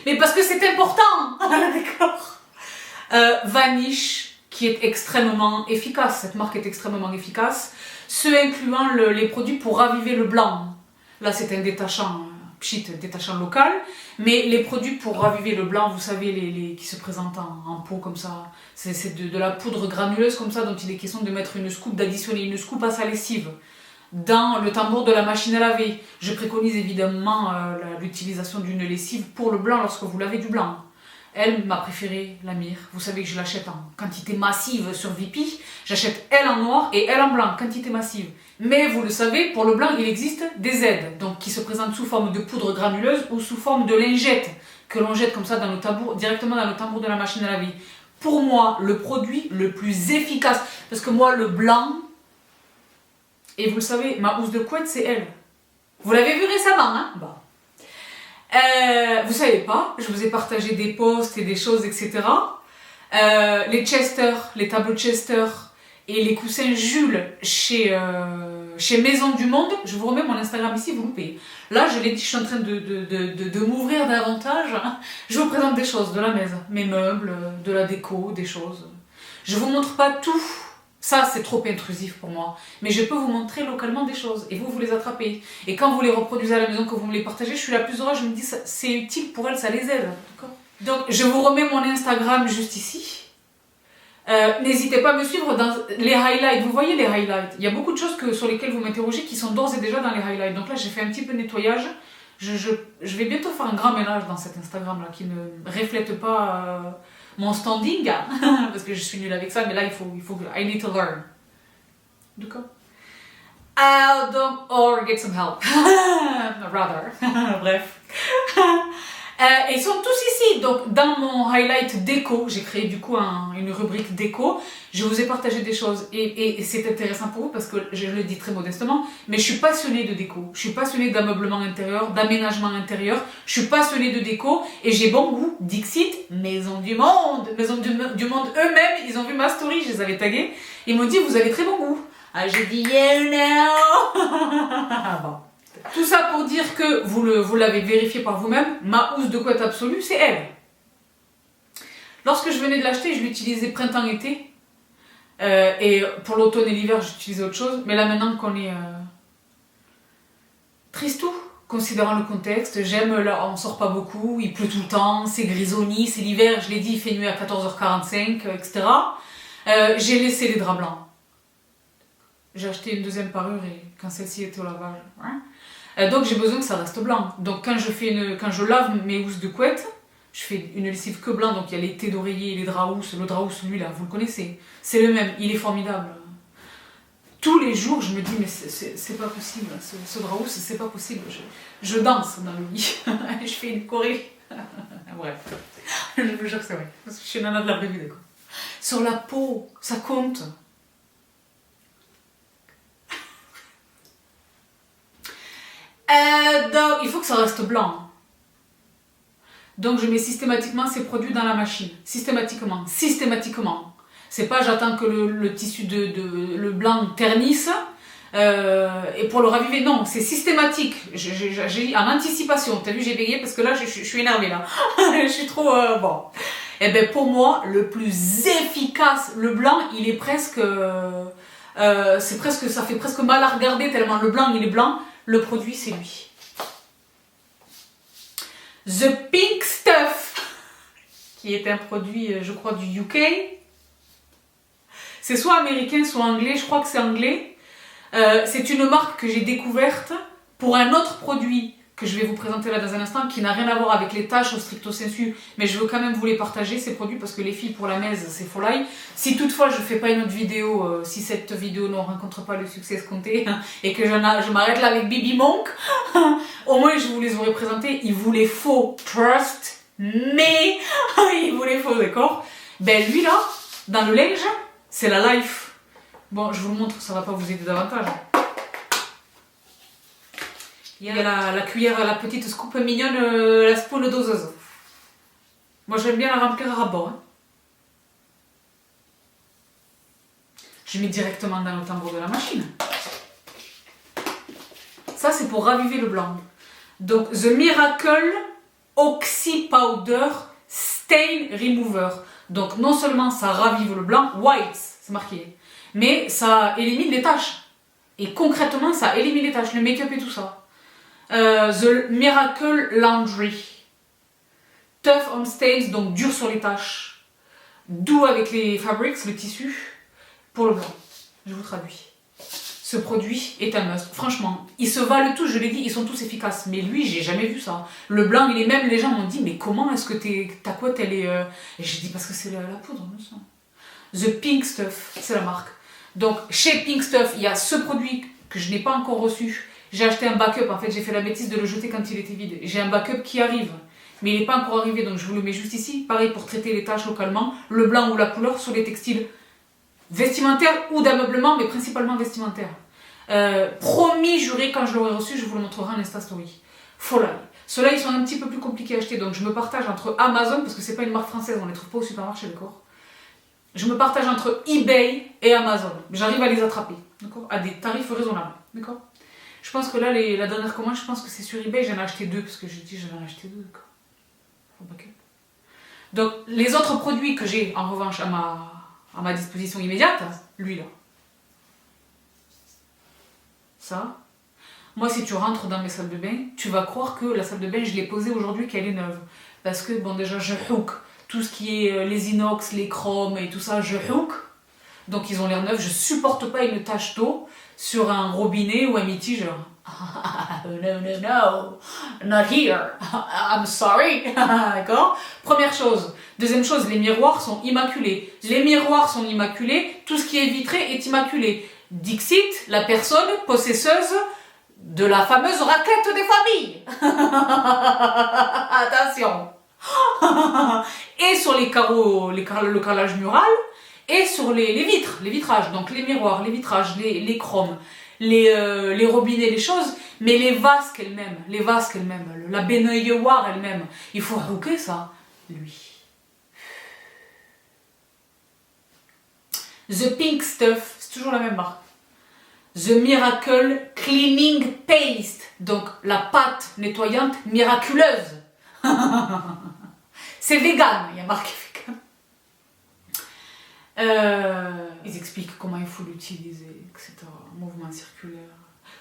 Mais parce que c'est important. D'accord. Vanish, qui est extrêmement efficace. Cette marque est extrêmement efficace. Ce incluant les produits pour raviver le blanc. Là, c'est un détachant, pchit, détachant local. Mais les produits pour raviver le blanc, vous savez, les qui se présentent en pot comme ça, c'est de la poudre granuleuse comme ça, dont il est question de mettre une scoop, d'additionner une scoop à sa lessive dans le tambour de la machine à laver. Je préconise évidemment l'utilisation d'une lessive pour le blanc lorsque vous lavez du blanc. Elle m'a préféré la mire. Vous savez que je l'achète en quantité massive sur Vipi. J'achète elle en noir et elle en blanc, quantité massive. Mais vous le savez, pour le blanc, il existe des aides, donc qui se présentent sous forme de poudre granuleuse ou sous forme de lingettes, que l'on jette comme ça dans le tambour, directement dans le tambour de la machine à laver. Pour moi, le produit le plus efficace, parce que moi, le blanc, et vous le savez, ma housse de couette, c'est elle. Vous l'avez vu récemment, hein? Bon. Vous savez pas, je vous ai partagé des posts et des choses, etc. Les Chester, les tableaux Chester et les coussins Jules chez Maison du Monde. Je vous remets mon Instagram ici, vous loupez. Là, je l'ai dit, je suis en train de m'ouvrir davantage. Je vous présente des choses de la maison, mes meubles, de la déco, des choses. Je vous montre pas tout. Ça, c'est trop intrusif pour moi. Mais je peux vous montrer localement des choses. Et vous les attrapez. Et quand vous les reproduisez à la maison, que vous me les partagez, je suis la plus heureuse. Je me dis, c'est utile pour elle, ça les aide. Donc, je vous remets mon Instagram juste ici. N'hésitez pas à me suivre dans les highlights. Vous voyez les highlights. Il y a beaucoup de choses sur lesquelles vous m'interrogez qui sont d'ores et déjà dans les highlights. Donc là, j'ai fait un petit peu de nettoyage. Je vais bientôt faire un grand ménage dans cet Instagram-là qui ne reflète pas... mon standing, parce que je suis nulle avec ça, mais là, il faut que... I need to learn. D'accord? Or get some help. Rather. Bref. Et ils sont tous ici. Donc, dans mon highlight déco, j'ai créé du coup une rubrique déco. Je vous ai partagé des choses et c'est intéressant pour vous parce que je le dis très modestement, mais je suis passionnée de déco. Je suis passionnée d'ameublement intérieur, d'aménagement intérieur. Je suis passionnée de déco et j'ai bon goût. Dixit, Maison du Monde. Maison du Monde eux-mêmes, ils ont vu ma story, je les avais tagués. Ils m'ont dit, vous avez très bon goût. Ah, j'ai dit, yeah, now. Bon. Tout ça pour dire que vous l'avez vérifié par vous-même, ma housse de couette absolue, c'est elle. Lorsque je venais de l'acheter, je l'utilisais printemps-été. Et pour l'automne et l'hiver, j'utilisais autre chose. Mais là, maintenant qu'on est tristou, considérant le contexte, j'aime, là, on sort pas beaucoup, il pleut tout le temps, c'est grisonni, c'est l'hiver, je l'ai dit, il fait nuit à 14h45, etc. J'ai laissé les draps blancs. J'ai acheté une deuxième parure et quand celle-ci était au lavage. Hein. Donc j'ai besoin que ça reste blanc. Donc quand je lave mes housses de couette, je fais une lessive que blanc, donc il y a les thés d'oreiller et les draps housses. Le drap housse, lui là, vous le connaissez. C'est le même, il est formidable. Tous les jours, je me dis, mais c'est pas possible, ce drap housse, c'est pas possible. Je danse dans le lit, je fais une choré. Bref, je vous jure que c'est vrai. Je suis nana de la vraie vie, d'accord. Sur la peau, ça compte. Donc, il faut que ça reste blanc. Donc, je mets systématiquement ces produits dans la machine. Systématiquement. C'est pas j'attends que le tissu le blanc ternisse et pour le raviver. Non, c'est systématique. J'ai en anticipation. T'as vu, j'ai bégayé parce que là, je suis énervée là. Je suis trop... bon. Et bien, pour moi, le plus efficace, le blanc, il est presque... ça fait presque mal à regarder tellement le blanc, il est blanc. Le produit, c'est lui. The Pink Stuff, qui est un produit, je crois, du UK. C'est soit américain, soit anglais. Je crois que c'est anglais. C'est une marque que j'ai découverte pour un autre produit que je vais vous présenter là dans un instant, qui n'a rien à voir avec les tâches au stricto sensu, mais je veux quand même vous les partager, ces produits, parce que les filles pour la mèse, c'est folie. Si toutefois je ne fais pas une autre vidéo, si cette vidéo ne rencontre pas le succès escompté, et que je m'arrête là avec Bibi Monk, au moins je vous les aurais présentés, il vous les faut, trust, mais il vous les faut, d'accord? Ben lui là, dans le linge, c'est la Life. Bon, je vous le montre, ça va pas vous aider davantage. Il y a la cuillère, la petite scoop mignonne, la spoon doseuse. Moi j'aime bien la remplir à rabord. Hein. Je mets directement dans le tambour de la machine. Ça c'est pour raviver le blanc. Donc The Miracle Oxy Powder Stain Remover. Donc non seulement ça ravive le blanc, white, c'est marqué, mais ça élimine les taches. Et concrètement ça élimine les taches, le make-up et tout ça. The Miracle Laundry. Tough on stains, donc dur sur les taches. Doux avec les fabrics, le tissu. Pour le blanc. Je vous traduis. Ce produit est un must. Franchement, ils se valent tous, je l'ai dit, ils sont tous efficaces. Mais lui, j'ai jamais vu ça. Le blanc, il est même, les gens m'ont dit, mais comment est-ce que ta couette, elle est... Et j'ai dit, parce que c'est la poudre, me semble. The Pink Stuff, c'est la marque. Donc, chez Pink Stuff, il y a ce produit que je n'ai pas encore reçu. J'ai acheté un backup, en fait, j'ai fait la bêtise de le jeter quand il était vide. J'ai un backup qui arrive, mais il n'est pas encore arrivé, donc je vous le mets juste ici. Pareil pour traiter les taches localement, le blanc ou la couleur sur les textiles vestimentaires ou d'ameublement, mais principalement vestimentaires. Promis, juré, quand je l'aurai reçu, je vous le montrerai en Insta Story. Folie. Ceux-là, ils sont un petit peu plus compliqués à acheter, donc je me partage entre Amazon, parce que c'est pas une marque française, on les trouve pas au supermarché, d'accord. Je me partage entre eBay et Amazon. J'arrive à les attraper, d'accord, à des tarifs raisonnables, d'accord. Je pense que là, la dernière commande, je pense que c'est sur eBay, j'en ai acheté 2, parce que j'ai dit j'en ai acheté 2, d'accord. Donc, les autres produits que j'ai, en revanche, à ma disposition immédiate, lui là. Ça. Moi, si tu rentres dans mes salles de bain, tu vas croire que la salle de bain, je l'ai posée aujourd'hui, qu'elle est neuve. Parce que, bon, déjà, je hook. Tout ce qui est les inox, les chromes et tout ça, je hook. Donc, ils ont l'air neufs. Je supporte pas une tache d'eau sur un robinet ou un mitigeur. No, not here. I'm sorry. D'accord? Première chose. Deuxième chose, les miroirs sont immaculés. Les miroirs sont immaculés, tout ce qui est vitré est immaculé. Dixit, la personne possesseuse de la fameuse raclette des familles. Attention. Et sur les carreaux, le carrelage mural, et sur les vitres, les vitrages, donc les miroirs, les vitrages, les chromes, les robinets, les choses, mais les vasques elles-mêmes, la baignoire elle-même, il faut hooker ça, lui. The Pink Stuff, c'est toujours la même marque. The Miracle Cleaning Paste, donc la pâte nettoyante miraculeuse. C'est vegan, il y a marqué vegan. Ils expliquent comment il faut l'utiliser, etc. Mouvement circulaire.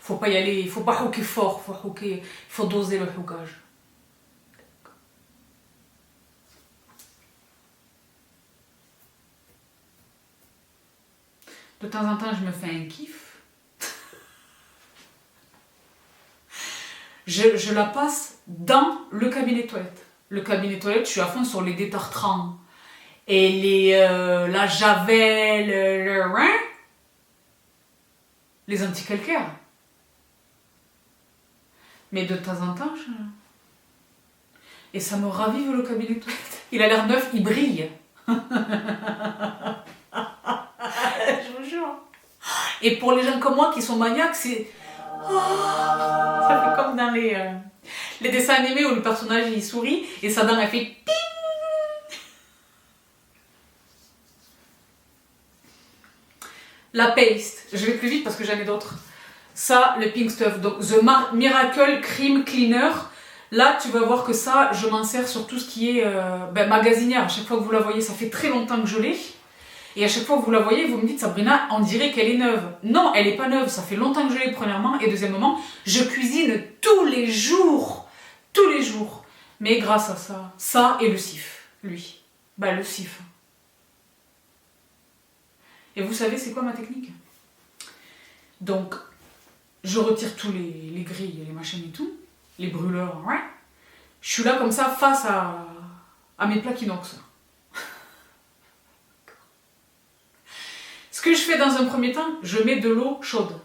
Faut pas y aller, il faut pas hooker fort, il faut doser le hookage. De temps en temps, je me fais un kiff. Je la passe dans le cabinet de toilette. Le cabinet de toilette, je suis à fond sur les détartrants. Et la javel, les anti-calcaires. Mais de temps en temps, et ça me ravive le cabinet de toilette. Il a l'air neuf, il brille. Je vous jure. Et pour les gens comme moi qui sont maniaques, c'est... ça fait comme dans les dessins animés où le personnage il sourit et sa dent elle fait ping. La paste, je vais plus vite parce que j'en ai d'autres. Ça, le Pink Stuff, donc The Miracle Cream Cleaner. Là, tu vas voir que ça, je m'en sers sur tout ce qui est magasinière. À chaque fois que vous la voyez, ça fait très longtemps que je l'ai. Et à chaque fois que vous la voyez, vous me dites, Sabrina, on dirait qu'elle est neuve. Non, elle n'est pas neuve, ça fait longtemps que je l'ai, premièrement. Et deuxièmement, je cuisine tous les jours. Tous les jours. Mais grâce à ça, ça et le sif, lui. Bah, le sif. Et vous savez, c'est quoi ma technique? Donc, je retire tous les grilles, les machins et tout. les brûleurs, ouais. Je suis là comme ça face à mes plaques inox. Ce que je fais dans un premier temps, je mets de l'eau chaude.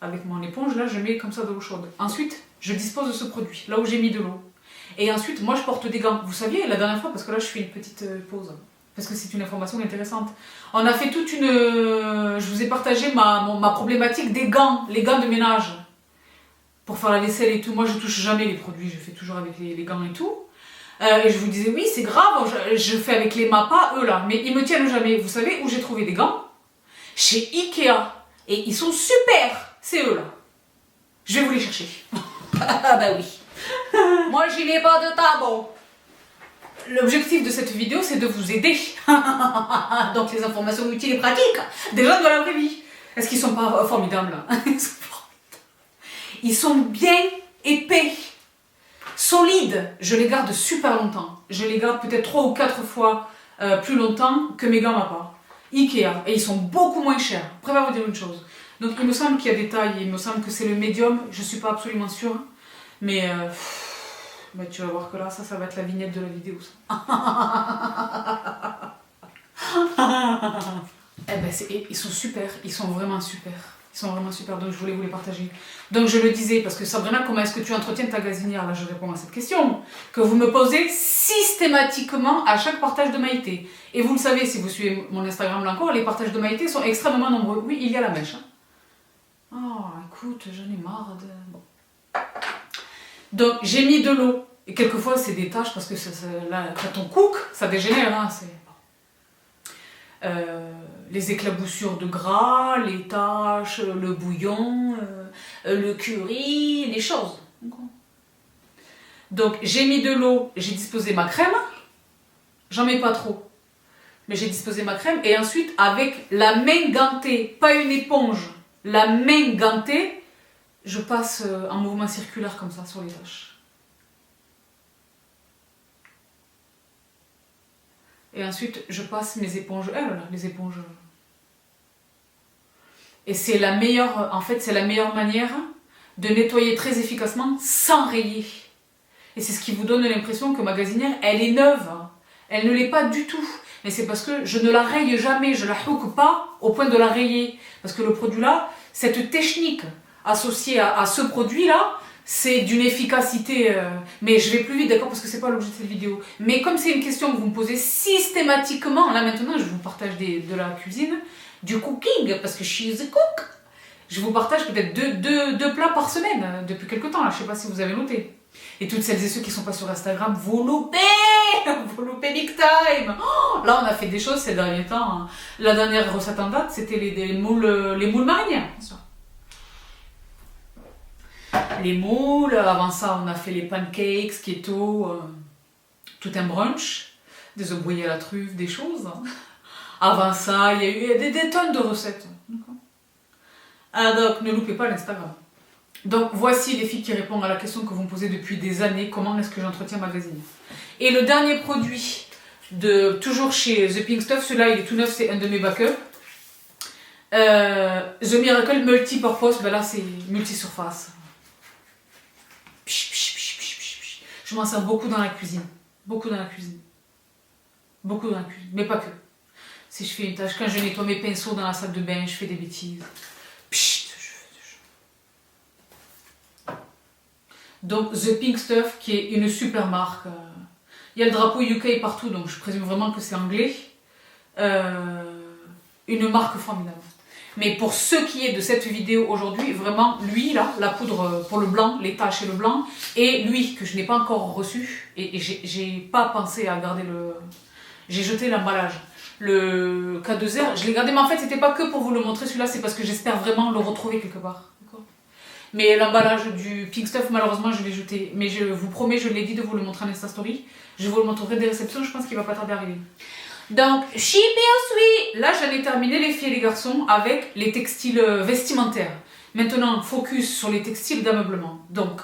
Avec mon éponge, là, je mets comme ça de l'eau chaude. Ensuite, je dispose de ce produit, là où j'ai mis de l'eau. Et ensuite, moi, je porte des gants. Vous saviez, la dernière fois, parce que là, je fais une petite pause, parce que c'est une information intéressante. On a fait toute une... je vous ai partagé ma problématique des gants, les gants de ménage. Pour faire la vaisselle et tout. Moi, je touche jamais les produits, je fais toujours avec les gants et tout. Et je vous disais, oui, c'est grave, je fais avec les Mappa, eux là, mais ils me tiennent jamais. Vous savez où j'ai trouvé des gants? Chez Ikea. Et ils sont super, c'est eux là. Je vais vous les chercher. Ah bah oui. Moi, je n'ai pas de tabou. L'objectif de cette vidéo, c'est de vous aider. Donc les informations utiles et pratiques, des gens de la vraie vie. Est-ce qu'ils sont pas formidables? Ils sont bien épais, solides. Je les garde super longtemps. Je les garde peut-être 3 ou 4 fois plus longtemps que mes gants Mappa. Ikea. Et ils sont beaucoup moins chers. Après, on va vous dire une chose. Donc il me semble qu'il y a des tailles. Il me semble que c'est le médium. Je suis pas absolument sûre. Mais bah, tu vas voir que là, ça va être la vignette de la vidéo. Ça. Eh ben, ils sont super. Ils sont vraiment super. Ils sont vraiment super, donc je voulais vous les partager. Donc je le disais, parce que Sabrina, comment est-ce que tu entretiens ta gazinière? Là, je réponds à cette question, que vous me posez systématiquement à chaque partage de Maïté. Et vous le savez, si vous suivez mon Instagram là encore, les partages de Maïté sont extrêmement nombreux. Oui, il y a la mèche. Hein. Oh, écoute, j'en ai marre de... Bon. Donc, j'ai mis de l'eau. Et quelquefois, c'est des taches, parce que là, quand on cook, ça dégénère. Hein, les éclaboussures de gras, les taches, le bouillon, le curry, les choses. Donc j'ai mis de l'eau, j'ai disposé ma crème, j'en mets pas trop, mais j'ai disposé ma crème et ensuite avec la main gantée, pas une éponge, la main gantée, je passe en mouvement circulaire comme ça sur les taches. Et ensuite, je passe mes éponges, les éponges. Et c'est la meilleure, en fait, c'est la meilleure manière de nettoyer très efficacement sans rayer. Et c'est ce qui vous donne l'impression que ma gazinière, elle est neuve. Elle ne l'est pas du tout. Mais c'est parce que je ne la raye jamais, je la hook pas au point de la rayer. Parce que le produit-là, cette technique associée à ce produit-là, c'est d'une efficacité, mais je vais plus vite, d'accord, parce que c'est pas l'objet de cette vidéo. Mais comme c'est une question que vous me posez systématiquement, là maintenant, je vous partage de la cuisine, du cooking, parce que je suis a cook. Je vous partage peut-être deux plats par semaine, depuis quelques temps, là, je sais pas si vous avez noté. Et toutes celles et ceux qui sont pas sur Instagram, vous loupez big time. Oh, là, on a fait des choses ces derniers temps. Hein. La dernière recette en date, c'était les moules marinières. Les moules, avant ça on a fait les pancakes, keto, tout un brunch, des œufs brouillés à la truffe, des choses. Avant ça, il y a eu des tonnes de recettes. Ah, donc ne loupez pas l'Instagram. Donc voici les filles qui répondent à la question que vous me posez depuis des années, comment est-ce que j'entretiens ma gazinière. Et le dernier produit, toujours chez The Pink Stuff, celui-là il est tout neuf, c'est un de mes backups. The Miracle Multi-Purpose, ben là c'est multi-surface. Je m'en sers beaucoup dans la cuisine. Beaucoup dans la cuisine. Beaucoup dans la cuisine. Mais pas que. Si je fais une tâche, quand je nettoie mes pinceaux dans la salle de bain, je fais des bêtises. Donc, The Pink Stuff, qui est une super marque. Il y a le drapeau UK partout, donc je présume vraiment que c'est anglais. Une marque formidable. Mais pour ce qui est de cette vidéo aujourd'hui, vraiment, lui, là, la poudre pour le blanc, les taches et le blanc, et lui, que je n'ai pas encore reçu, et j'ai pas pensé à garder le... J'ai jeté l'emballage. Le K2R, je l'ai gardé, mais en fait, c'était pas que pour vous le montrer, celui-là, c'est parce que j'espère vraiment le retrouver quelque part. Mais l'emballage du Pink Stuff, malheureusement, je l'ai jeté. Mais je vous promets, je l'ai dit de vous le montrer en Insta Story. Je vous le montrerai des réceptions, je pense qu'il va pas tarder à arriver. Donc, She Be Sweet. Là, j'en ai terminé les filles et les garçons avec les textiles vestimentaires. Maintenant, focus sur les textiles d'ameublement. Donc,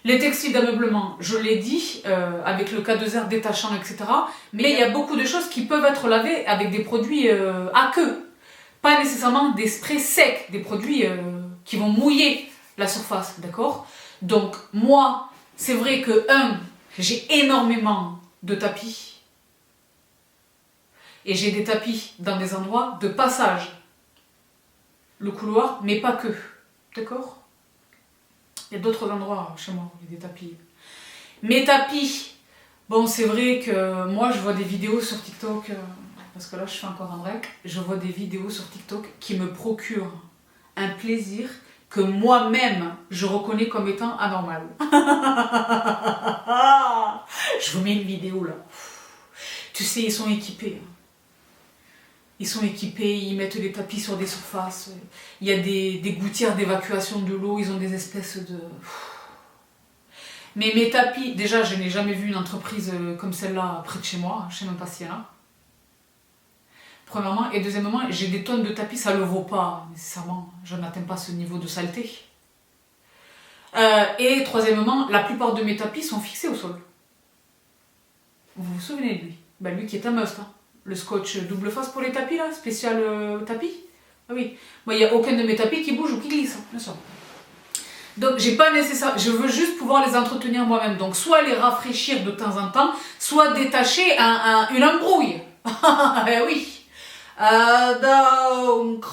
les textiles d'ameublement, je l'ai dit, avec le K2R détachant, etc. Mais il y a beaucoup de choses qui peuvent être lavées avec des produits à queue. Pas nécessairement des sprays secs, des produits qui vont mouiller la surface, d'accord? Donc moi, c'est vrai que j'ai énormément de tapis. Et j'ai des tapis dans des endroits de passage. Le couloir, mais pas que. D'accord? Il y a d'autres endroits chez moi où il y a des tapis. Mes tapis, bon, c'est vrai que moi, je vois des vidéos sur TikTok, parce que là, je fais encore un break, je vois des vidéos sur TikTok qui me procurent un plaisir que moi-même, je reconnais comme étant anormal. Je vous mets une vidéo, là. Tu sais, ils sont équipés. Ils sont équipés, ils mettent des tapis sur des surfaces. Il y a des gouttières d'évacuation de l'eau, ils ont des espèces de... Mais mes tapis, déjà, je n'ai jamais vu une entreprise comme celle-là près de chez moi, je ne sais même pas s'il y en a. Premièrement, et deuxièmement, j'ai des tonnes de tapis, ça ne le vaut pas nécessairement. Je n'atteins pas ce niveau de saleté. Et troisièmement, la plupart de mes tapis sont fixés au sol. Vous vous souvenez de lui? Ben, lui qui est un must, hein. Le scotch double face pour les tapis, là, spécial tapis. Ah oui, moi, il n'y a aucun de mes tapis qui bouge ou qui glisse, hein, bien sûr. Donc, j'ai pas nécessaire, je veux juste pouvoir les entretenir moi-même. Donc, soit les rafraîchir de temps en temps, soit détacher une embrouille. Eh oui. Donc,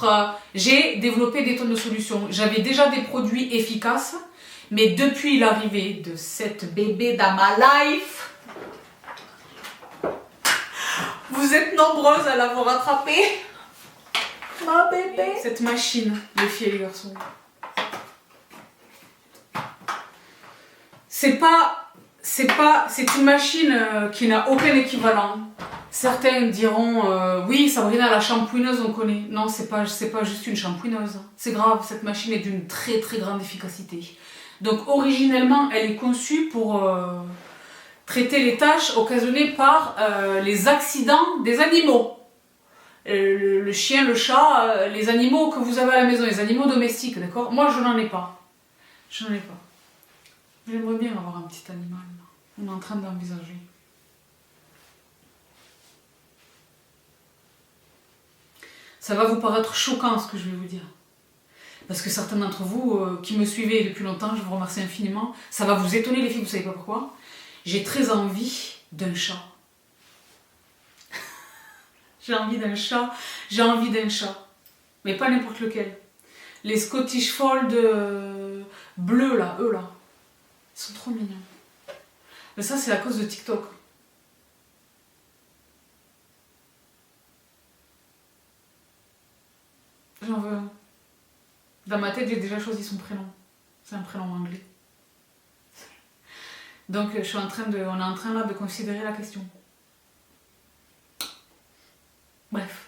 j'ai développé des tonnes de solutions. J'avais déjà des produits efficaces, mais depuis l'arrivée de cette bébé dans ma life, vous êtes nombreuses à l'avoir attrapée. Ma bébé. Cette machine, les filles et les garçons. C'est une machine qui n'a aucun équivalent. Certains diront, oui, Sabrina, la shampouineuse, on connaît. Non, c'est pas juste une shampouineuse. C'est grave, cette machine est d'une très très grande efficacité. Donc, originellement, elle est conçue pour traiter les tâches occasionnées par les accidents des animaux. Le chien, le chat, les animaux que vous avez à la maison, les animaux domestiques, d'accord? Moi, je n'en ai pas. Je n'en ai pas. J'aimerais bien avoir un petit animal. On est en train d'envisager. Ça va vous paraître choquant ce que je vais vous dire. Parce que certains d'entre vous qui me suivez depuis longtemps, je vous remercie infiniment. Ça va vous étonner les filles, vous savez pas pourquoi. J'ai très envie d'un chat. J'ai envie d'un chat. J'ai envie d'un chat. Mais pas n'importe lequel. Les Scottish Fold bleus là, eux là. Ils sont trop mignons. Mais ça, c'est à cause de TikTok. J'en veux un. Dans ma tête, j'ai déjà choisi son prénom. C'est un prénom anglais. Donc, on est en train là de considérer la question. Bref.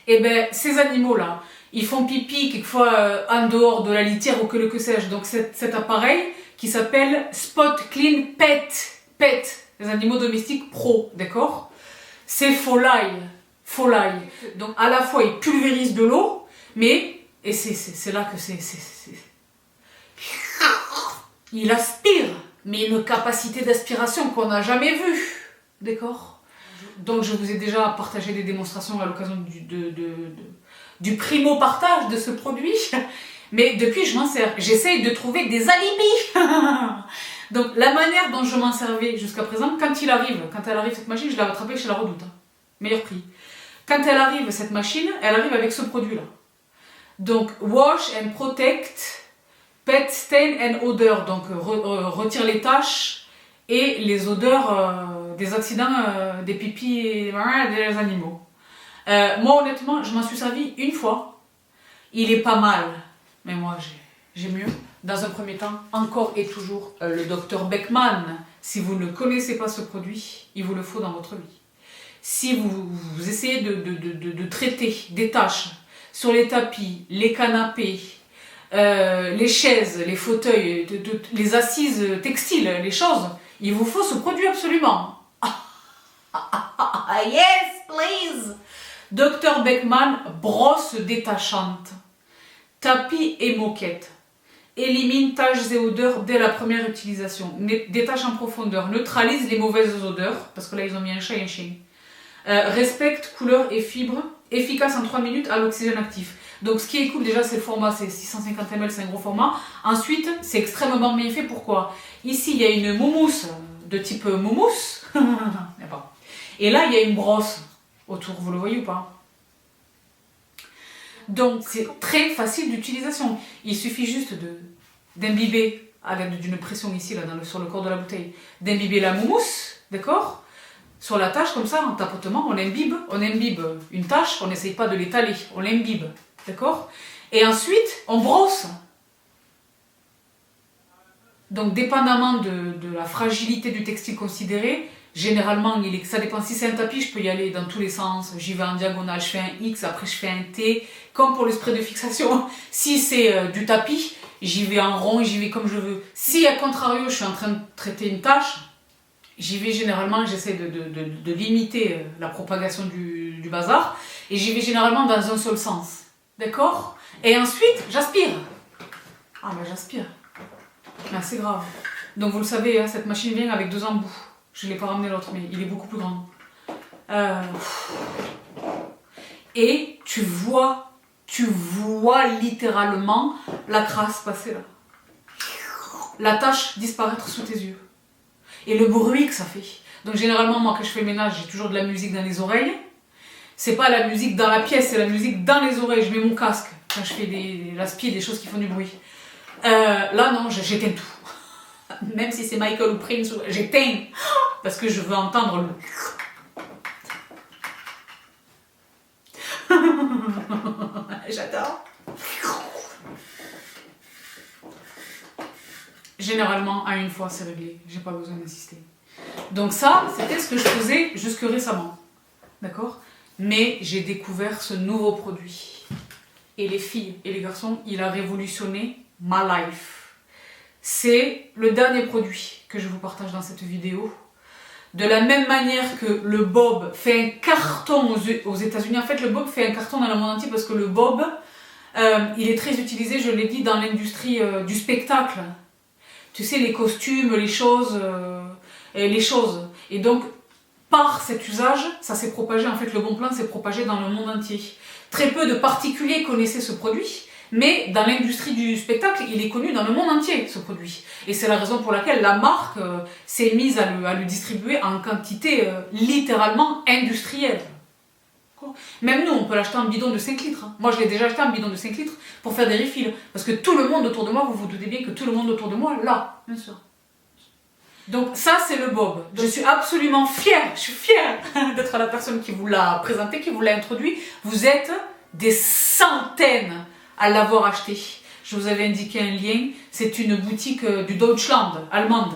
Et ben, ces animaux-là, ils font pipi quelquefois en dehors de la litière ou que sais-je. Donc, cet appareil qui s'appelle Spot Clean Pet. Pet, les animaux domestiques pro, d'accord? C'est Folai. Donc, à la fois, il pulvérise de l'eau, mais, et c'est là que c'est... Il aspire, mais une capacité d'aspiration qu'on n'a jamais vue, d'accord? Donc, je vous ai déjà partagé des démonstrations à l'occasion du primo-partage de ce produit. Mais depuis, je m'en sers. J'essaye de trouver des alibis. Donc, la manière dont je m'en servais jusqu'à présent, quand elle arrive cette machine, je l'ai rattrapée chez la Redoute. Hein. Meilleur prix. Quand elle arrive, cette machine, elle arrive avec ce produit-là. Donc, Wash and Protect Pet Stain and Odor. Donc, retire les taches et les odeurs des accidents des pipis et des animaux. Moi, honnêtement, je m'en suis servi une fois. Il est pas mal. Mais moi, j'ai mieux. Dans un premier temps, encore et toujours, le Dr Beckman. Si vous ne connaissez pas ce produit, il vous le faut dans votre vie. Si vous essayez de traiter des tâches sur les tapis, les canapés, les chaises, les fauteuils, les assises textiles, les choses, il vous faut ce produit absolument. Yes, please! Dr Beckman, brosse détachante. Tapis et moquette. Élimine taches et odeurs dès la première utilisation. Détache en profondeur. Neutralise les mauvaises odeurs. Parce que là, ils ont mis un chat et un chien. Respecte couleur et fibres. Efficace en 3 minutes à l'oxygène actif. Donc ce qui est cool déjà, c'est le format, c'est 650 ml, c'est un gros format. Ensuite, c'est extrêmement bien fait. Pourquoi? Ici, il y a une moumouse de type moumousse. Et là, il y a une brosse autour, vous le voyez ou pas? Donc c'est très facile d'utilisation. Il suffit juste d'imbiber à l'aide d'une pression ici, là, sur le corps de la bouteille, d'imbiber la mousse, d'accord? Sur la tâche, comme ça, en tapotement, on imbibe une tâche, on n'essaye pas de l'étaler, on l'imbibe, d'accord? Et ensuite, on brosse. Donc, dépendamment de la fragilité du textile considéré, généralement, ça dépend. Si c'est un tapis, je peux y aller dans tous les sens. J'y vais en diagonale, je fais un X, après je fais un T, comme pour le spray de fixation. Si c'est du tapis, j'y vais en rond, j'y vais comme je veux. Si, à contrario, je suis en train de traiter une tâche, j'y vais généralement, j'essaie de limiter la propagation du bazar, et j'y vais généralement dans un seul sens. D'accord? Et ensuite, j'aspire. Ah ben j'aspire. Ah, c'est grave. Donc vous le savez, hein, cette machine vient avec 2 embouts. Je ne l'ai pas ramené l'autre, mais il est beaucoup plus grand. Et tu vois littéralement la crasse passer là. La tache disparaître sous tes yeux. Et le bruit que ça fait. Donc généralement, moi, quand je fais le ménage, j'ai toujours de la musique dans les oreilles. C'est pas la musique dans la pièce, c'est la musique dans les oreilles. Je mets mon casque quand je fais l'aspi, des choses qui font du bruit. Là, non, j'éteins tout. Même si c'est Michael ou Prince, j'éteins. Parce que je veux entendre le... J'adore. Généralement, à une fois, c'est réglé. J'ai pas besoin d'insister. Donc ça, c'était ce que je faisais jusque récemment. D'accord? Mais j'ai découvert ce nouveau produit. Et les filles et les garçons, il a révolutionné ma life. C'est le dernier produit que je vous partage dans cette vidéo. De la même manière que le bob fait un carton aux États-Unis. En fait, le bob fait un carton dans le monde entier parce que le bob, il est très utilisé, je l'ai dit, dans l'industrie du spectacle. Tu sais, les costumes, les choses. Et donc, par cet usage, ça s'est propagé, en fait, le bon plan s'est propagé dans le monde entier. Très peu de particuliers connaissaient ce produit, mais dans l'industrie du spectacle, il est connu dans le monde entier, ce produit. Et c'est la raison pour laquelle la marque s'est mise à le distribuer en quantité littéralement industrielle. Même nous, on peut l'acheter en bidon de 5 litres. Moi, je l'ai déjà acheté en bidon de 5 litres pour faire des refills. Parce que tout le monde autour de moi, vous vous doutez bien que tout le monde autour de moi, là, bien sûr. Donc ça, c'est le bob. Je suis absolument fière, je suis fière d'être la personne qui vous l'a présenté, qui vous l'a introduit. Vous êtes des centaines à l'avoir acheté. Je vous avais indiqué un lien. C'est une boutique du Deutschland, allemande.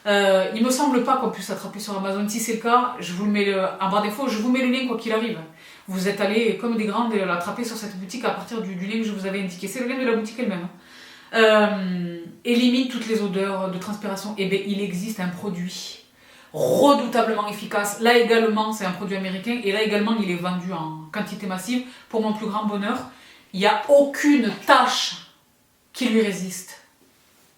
Il me semble pas qu'on puisse attraper sur Amazon. Si c'est le cas, je vous le mets en barre d'infos, je vous mets le lien quoi qu'il arrive. Vous êtes allés comme des grandes l'attraper sur cette boutique à partir du lien que je vous avais indiqué. C'est le lien de la boutique elle-même. Élimine toutes les odeurs de transpiration. Et bien il existe un produit redoutablement efficace. Là également, c'est un produit américain. Et là également, il est vendu en quantité massive. Pour mon plus grand bonheur, il n'y a aucune tâche qui lui résiste.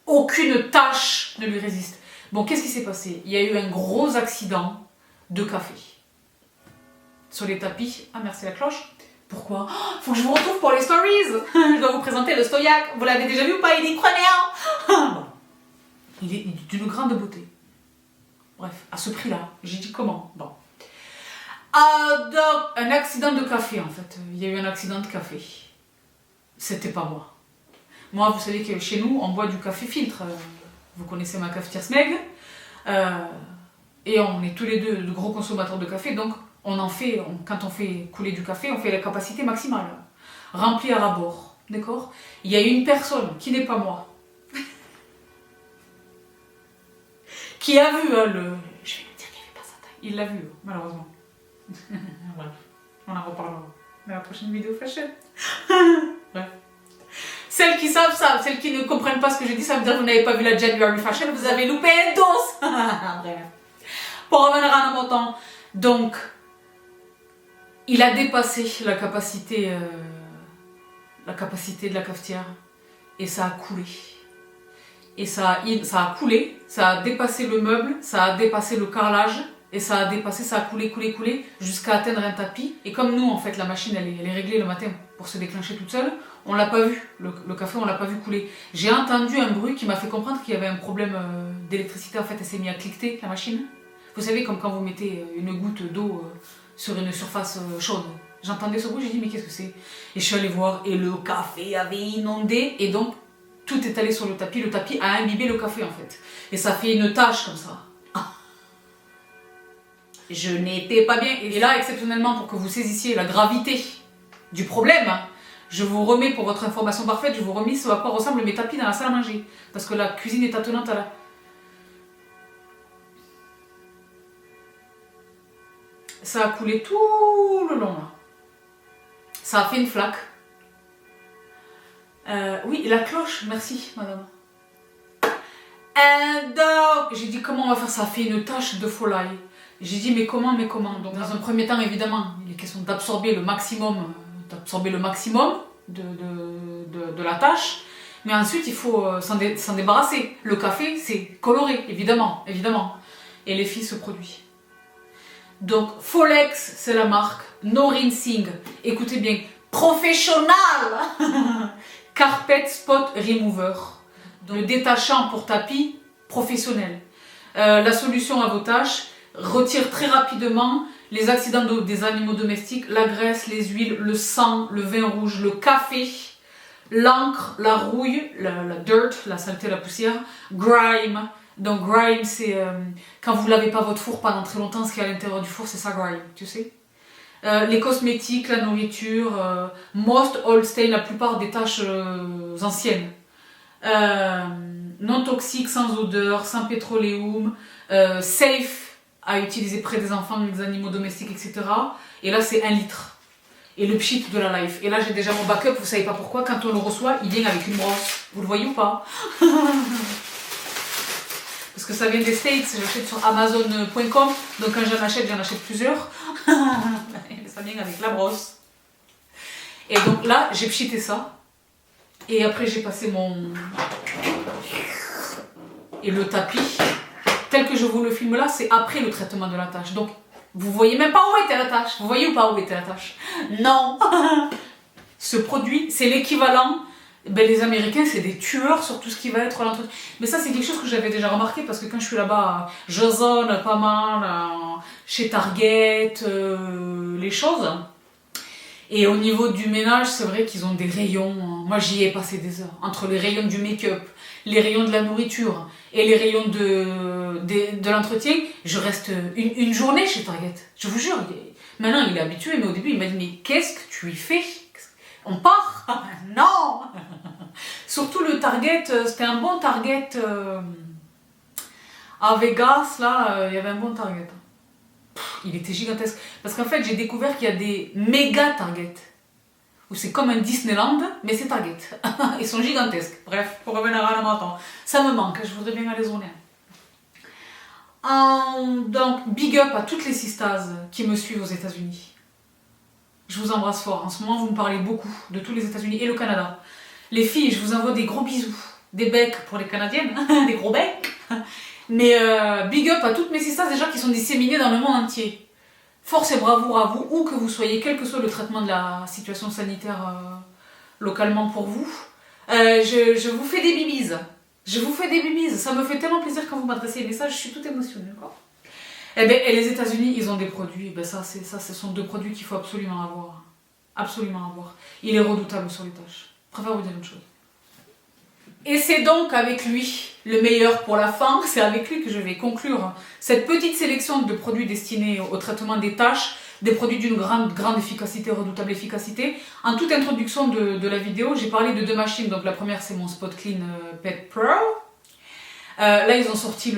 Aucune tâche ne lui résiste. Bon, qu'est-ce qui s'est passé? Il y a eu un gros accident de café. Sur les tapis. Ah, merci la cloche. Pourquoi? Faut que je vous retrouve pour les stories. Je dois vous présenter le Stoyak. Vous l'avez déjà vu ou pas? Il est prenant. Il est d'une grande beauté. Bref, à ce prix-là. J'ai dit comment? Bon. Donc, un accident de café, en fait. Il y a eu un accident de café. C'était pas moi. Moi, vous savez que chez nous, on boit du café filtre. Vous connaissez ma cafetière Smeg. Et on est tous les deux de gros consommateurs de café. Donc, quand on fait couler du café, on fait la capacité maximale. Remplie à rabord. D'accord? Il y a une personne, qui n'est pas moi, qui a vu le... Je vais lui dire qu'il ne fait pas sa taille. Il l'a vu, malheureusement. Bref, on en reparlera dans la prochaine vidéo fashion. Bref. Celles qui savent, celles qui ne comprennent pas ce que je dis, ça veut dire que vous n'avez pas vu la January Fashion, vous avez loupé un dos. Bref. Pour revenir à nos montants, donc, il a dépassé la capacité de la cafetière et ça a coulé. Et ça a coulé, ça a dépassé le meuble, ça a dépassé le carrelage et ça a dépassé, ça a coulé, jusqu'à atteindre un tapis. Et comme nous, en fait, la machine, elle est réglée le matin pour se déclencher toute seule, on l'a pas vu, le café, on l'a pas vu couler. J'ai entendu un bruit qui m'a fait comprendre qu'il y avait un problème d'électricité, en fait, elle s'est mise à cliqueter, la machine. Vous savez, comme quand vous mettez une goutte d'eau sur une surface chaude. J'entendais ce bruit, j'ai dit, mais qu'est-ce que c'est? Et je suis allée voir, et le café avait inondé, et donc, tout est allé sur le tapis a imbibé le café, en fait. Et ça fait une tache comme ça. Je n'étais pas bien. Et là, exceptionnellement, pour que vous saisissiez la gravité du problème, je vous remets, pour votre information parfaite, je vous remis ce à quoi ressemblent mes tapis dans la salle à manger. Parce que la cuisine est attenante à la... Ça a coulé tout le long, là. Ça a fait une flaque. Oui, la cloche, merci, madame. Et donc, j'ai dit, comment on va faire ça? Ça fait une tache de volaille. J'ai dit, mais comment? Donc, dans un premier temps, évidemment, il est question d'absorber le maximum de la tâche. Mais ensuite, il faut s'en débarrasser. Le café, c'est coloré, évidemment. Et les filles se produisent. Donc, Folex, c'est la marque. No rinsing. Écoutez bien. Professionnel. Carpet Spot Remover. Donc, le détachant pour tapis professionnel. La solution à vos tâches retire très rapidement les accidents des animaux domestiques, la graisse, les huiles, le sang, le vin rouge, le café, l'encre, la rouille, la dirt, la saleté, la poussière, grime. Donc grime, c'est quand vous lavez pas votre four pendant très longtemps, ce qu'il y a à l'intérieur du four, c'est ça grime, tu sais. Les cosmétiques, la nourriture, most old stain, la plupart des taches anciennes. Non toxique, sans odeur, sans pétroléum, safe à utiliser près des enfants, des animaux domestiques, etc. Et là, c'est 1 litre. Et le pchit de la life. Et là, j'ai déjà mon backup, vous savez pas pourquoi, quand on le reçoit, il vient avec une brosse. Vous le voyez ou pas? Parce que ça vient des States, j'achète sur Amazon.com, donc quand j'en achète plusieurs. Ça vient avec la brosse. Et donc là, j'ai pchité ça. Et après, j'ai passé Et le tapis, tel que je vous le filme là, c'est après le traitement de la tâche. Donc, vous voyez même pas où était la tâche. Vous voyez ou pas où était la tâche? Non. Ce produit, c'est l'équivalent... Ben, les Américains, c'est des tueurs sur tout ce qui va être l'entretien. Mais ça, c'est quelque chose que j'avais déjà remarqué parce que quand je suis là-bas, je zone pas mal chez Target, les choses. Et au niveau du ménage, c'est vrai qu'ils ont des rayons. Moi, j'y ai passé des heures. Entre les rayons du make-up, les rayons de la nourriture et les rayons de l'entretien, je reste une journée chez Target. Je vous jure. Maintenant, il est habitué, mais au début, il m'a dit, mais qu'est-ce que tu y fais? On part? Non. Surtout le Target, c'était un bon Target. À Vegas, là, il y avait un bon Target. Il était gigantesque. Parce qu'en fait, j'ai découvert qu'il y a des méga Target. Où c'est comme un Disneyland, mais c'est Target. Ils sont gigantesques. Bref, pour revenir à la matin. Ça me manque, je voudrais bien aller zoner. Donc, big up à toutes les sistas qui me suivent aux États-Unis. Je vous embrasse fort. En ce moment, vous me parlez beaucoup de tous les États-Unis et le Canada. Les filles, je vous envoie des gros bisous. Des becs pour les Canadiennes, des gros becs. Mais big up à toutes mes sistas déjà qui sont disséminées dans le monde entier. Force et bravoure à vous, où que vous soyez, quel que soit le traitement de la situation sanitaire localement pour vous. Je vous fais des bibises. Je vous fais des bibises. Ça me fait tellement plaisir quand vous m'adressez des messages, je suis toute émotionnée. Quoi. Et les États-Unis, ils ont des produits. Ce sont 2 produits qu'il faut absolument avoir. Absolument avoir. Il est redoutable sur les tâches. Je préfère vous dire une chose. Et c'est donc avec lui, le meilleur pour la fin, c'est avec lui que je vais conclure cette petite sélection de produits destinés au traitement des tâches, des produits d'une grande efficacité, redoutable efficacité. En toute introduction de la vidéo, j'ai parlé de 2 machines. Donc la première, c'est mon Spot Clean Pet Pro. Là, ils l'ont sorti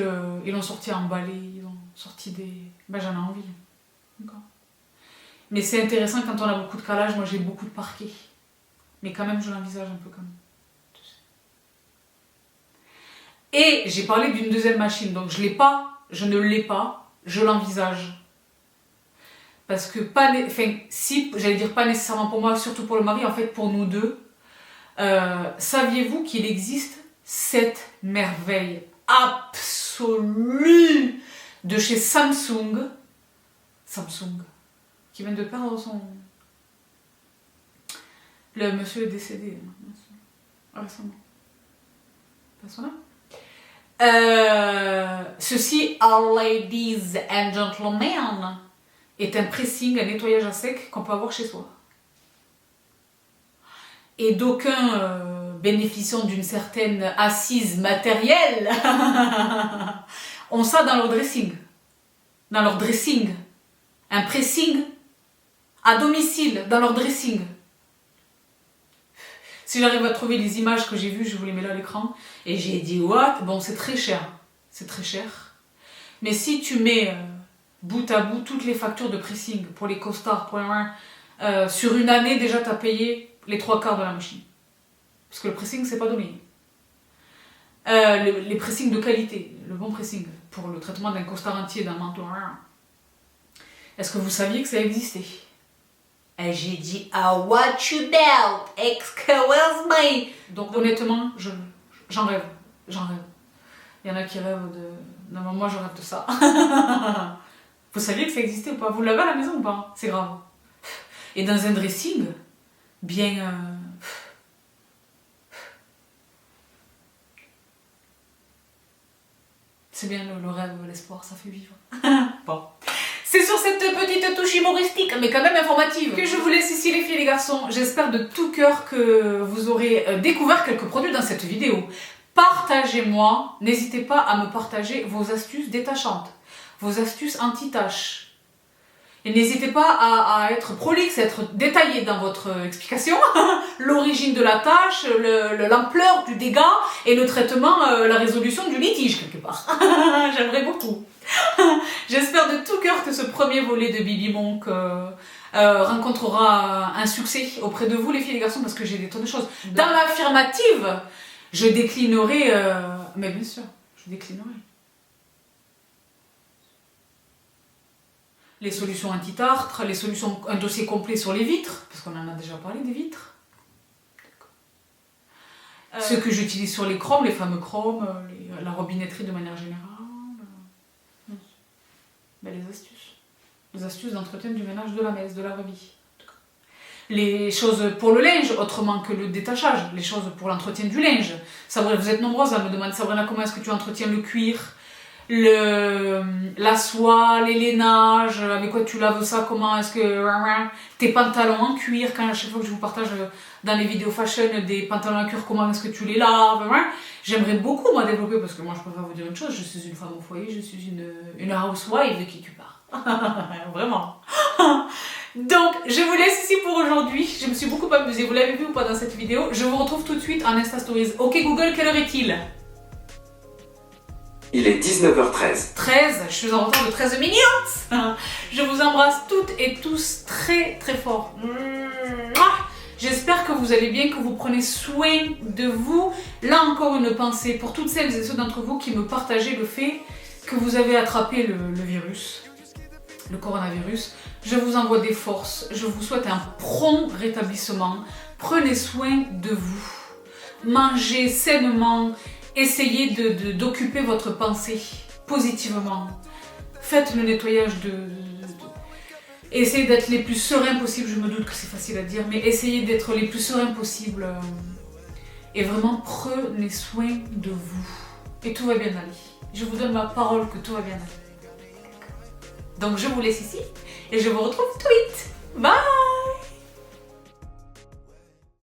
emballé, ils ont sorti des... Ben, j'en ai envie. Mais c'est intéressant quand on a beaucoup de calage. Moi, j'ai beaucoup de parquet. Mais quand même, je l'envisage un peu comme... Et j'ai parlé d'une 2e machine. Donc, je ne l'ai pas, je l'envisage. Parce que, j'allais dire pas nécessairement pour moi, surtout pour le mari, en fait, pour nous deux. Saviez-vous qu'il existe cette merveille absolue de chez Samsung, qui vient de perdre son... Le monsieur est décédé récemment. Pas là. Ceci, ladies and gentlemen, est un pressing, un nettoyage à sec qu'on peut avoir chez soi. Et d'aucuns bénéficiant d'une certaine assise matérielle ont ça dans leur dressing. Dans leur dressing. Un pressing à domicile, dans leur dressing. Si j'arrive à trouver les images que j'ai vues, je vous les mets là à l'écran. Et j'ai dit, what? Bon, c'est très cher. C'est très cher. Mais si tu mets bout à bout toutes les factures de pressing pour les costards, pour les sur une année, déjà, tu as payé les 3/4 de la machine. Parce que le pressing, c'est pas donné. Les pressings de qualité, le bon pressing, pour le traitement d'un costard entier, d'un manteau. Est-ce que vous saviez que ça existait? Et j'ai dit, what you about? Excuse me. Donc honnêtement, j'en rêve. Il y en a qui rêvent de... Non, moi je rêve de ça. Vous saviez que ça existait ou pas? Vous l'avez à la maison ou pas? C'est grave. Et dans un dressing, bien... C'est bien le rêve, l'espoir, ça fait vivre. Bon. C'est sur cette petite touche humoristique, mais quand même informative, que je vous laisse ici les filles et les garçons. J'espère de tout cœur que vous aurez découvert quelques produits dans cette vidéo. Partagez-moi, n'hésitez pas à me partager vos astuces détachantes, vos astuces anti-taches. Et n'hésitez pas à être prolixe, à être détaillé dans votre explication, l'origine de la tâche, l'ampleur du dégât et le traitement, la résolution du litige quelque part. J'aimerais beaucoup. J'espère de tout cœur que ce premier volet de Bibi Monk rencontrera un succès auprès de vous les filles et les garçons parce que j'ai des tonnes de choses. Dans l'affirmative, je déclinerai, mais bien sûr, je déclinerai. Les solutions anti-tartre, les solutions, un dossier complet sur les vitres, parce qu'on en a déjà parlé des vitres. Ce que j'utilise sur les chromes, les fameux chromes, la robinetterie de manière générale. Ben, les astuces d'entretien du ménage de la messe, de la revie. Les choses pour le linge, autrement que le détachage, les choses pour l'entretien du linge. Sabrina, vous êtes nombreuses à me demander, Sabrina, comment est-ce que tu entretiens le cuir, la soie, les lainages, avec quoi tu laves ça, comment est-ce que... Tes pantalons en cuir, quand à chaque fois que je vous partage dans les vidéos fashion des pantalons en cuir, comment est-ce que tu les laves, j'aimerais beaucoup moi développer, parce que moi je préfère vous dire une chose, je suis une femme au foyer, je suis une housewife de qui tu parles. Vraiment. Donc, je vous laisse ici pour aujourd'hui. Je me suis beaucoup amusée. Vous l'avez vu ou pas dans cette vidéo? Je vous retrouve tout de suite en Insta Stories. Ok Google, quelle heure est-il? Il est 19h13. 13, je suis en retard de 13 minutes. Je vous embrasse toutes et tous très très fort. J'espère que vous allez bien, que vous prenez soin de vous. Là encore une pensée pour toutes celles et ceux d'entre vous qui me partagez le fait que vous avez attrapé le virus, le coronavirus. Je vous envoie des forces, je vous souhaite un prompt rétablissement. Prenez soin de vous, mangez sainement, essayez d'occuper votre pensée positivement. Faites le nettoyage essayez d'être les plus sereins possible, je me doute que c'est facile à dire, mais essayez d'être les plus sereins possible. Et vraiment, prenez soin de vous. Et tout va bien aller. Je vous donne ma parole que tout va bien aller. Donc je vous laisse ici et je vous retrouve tout de suite. Bye!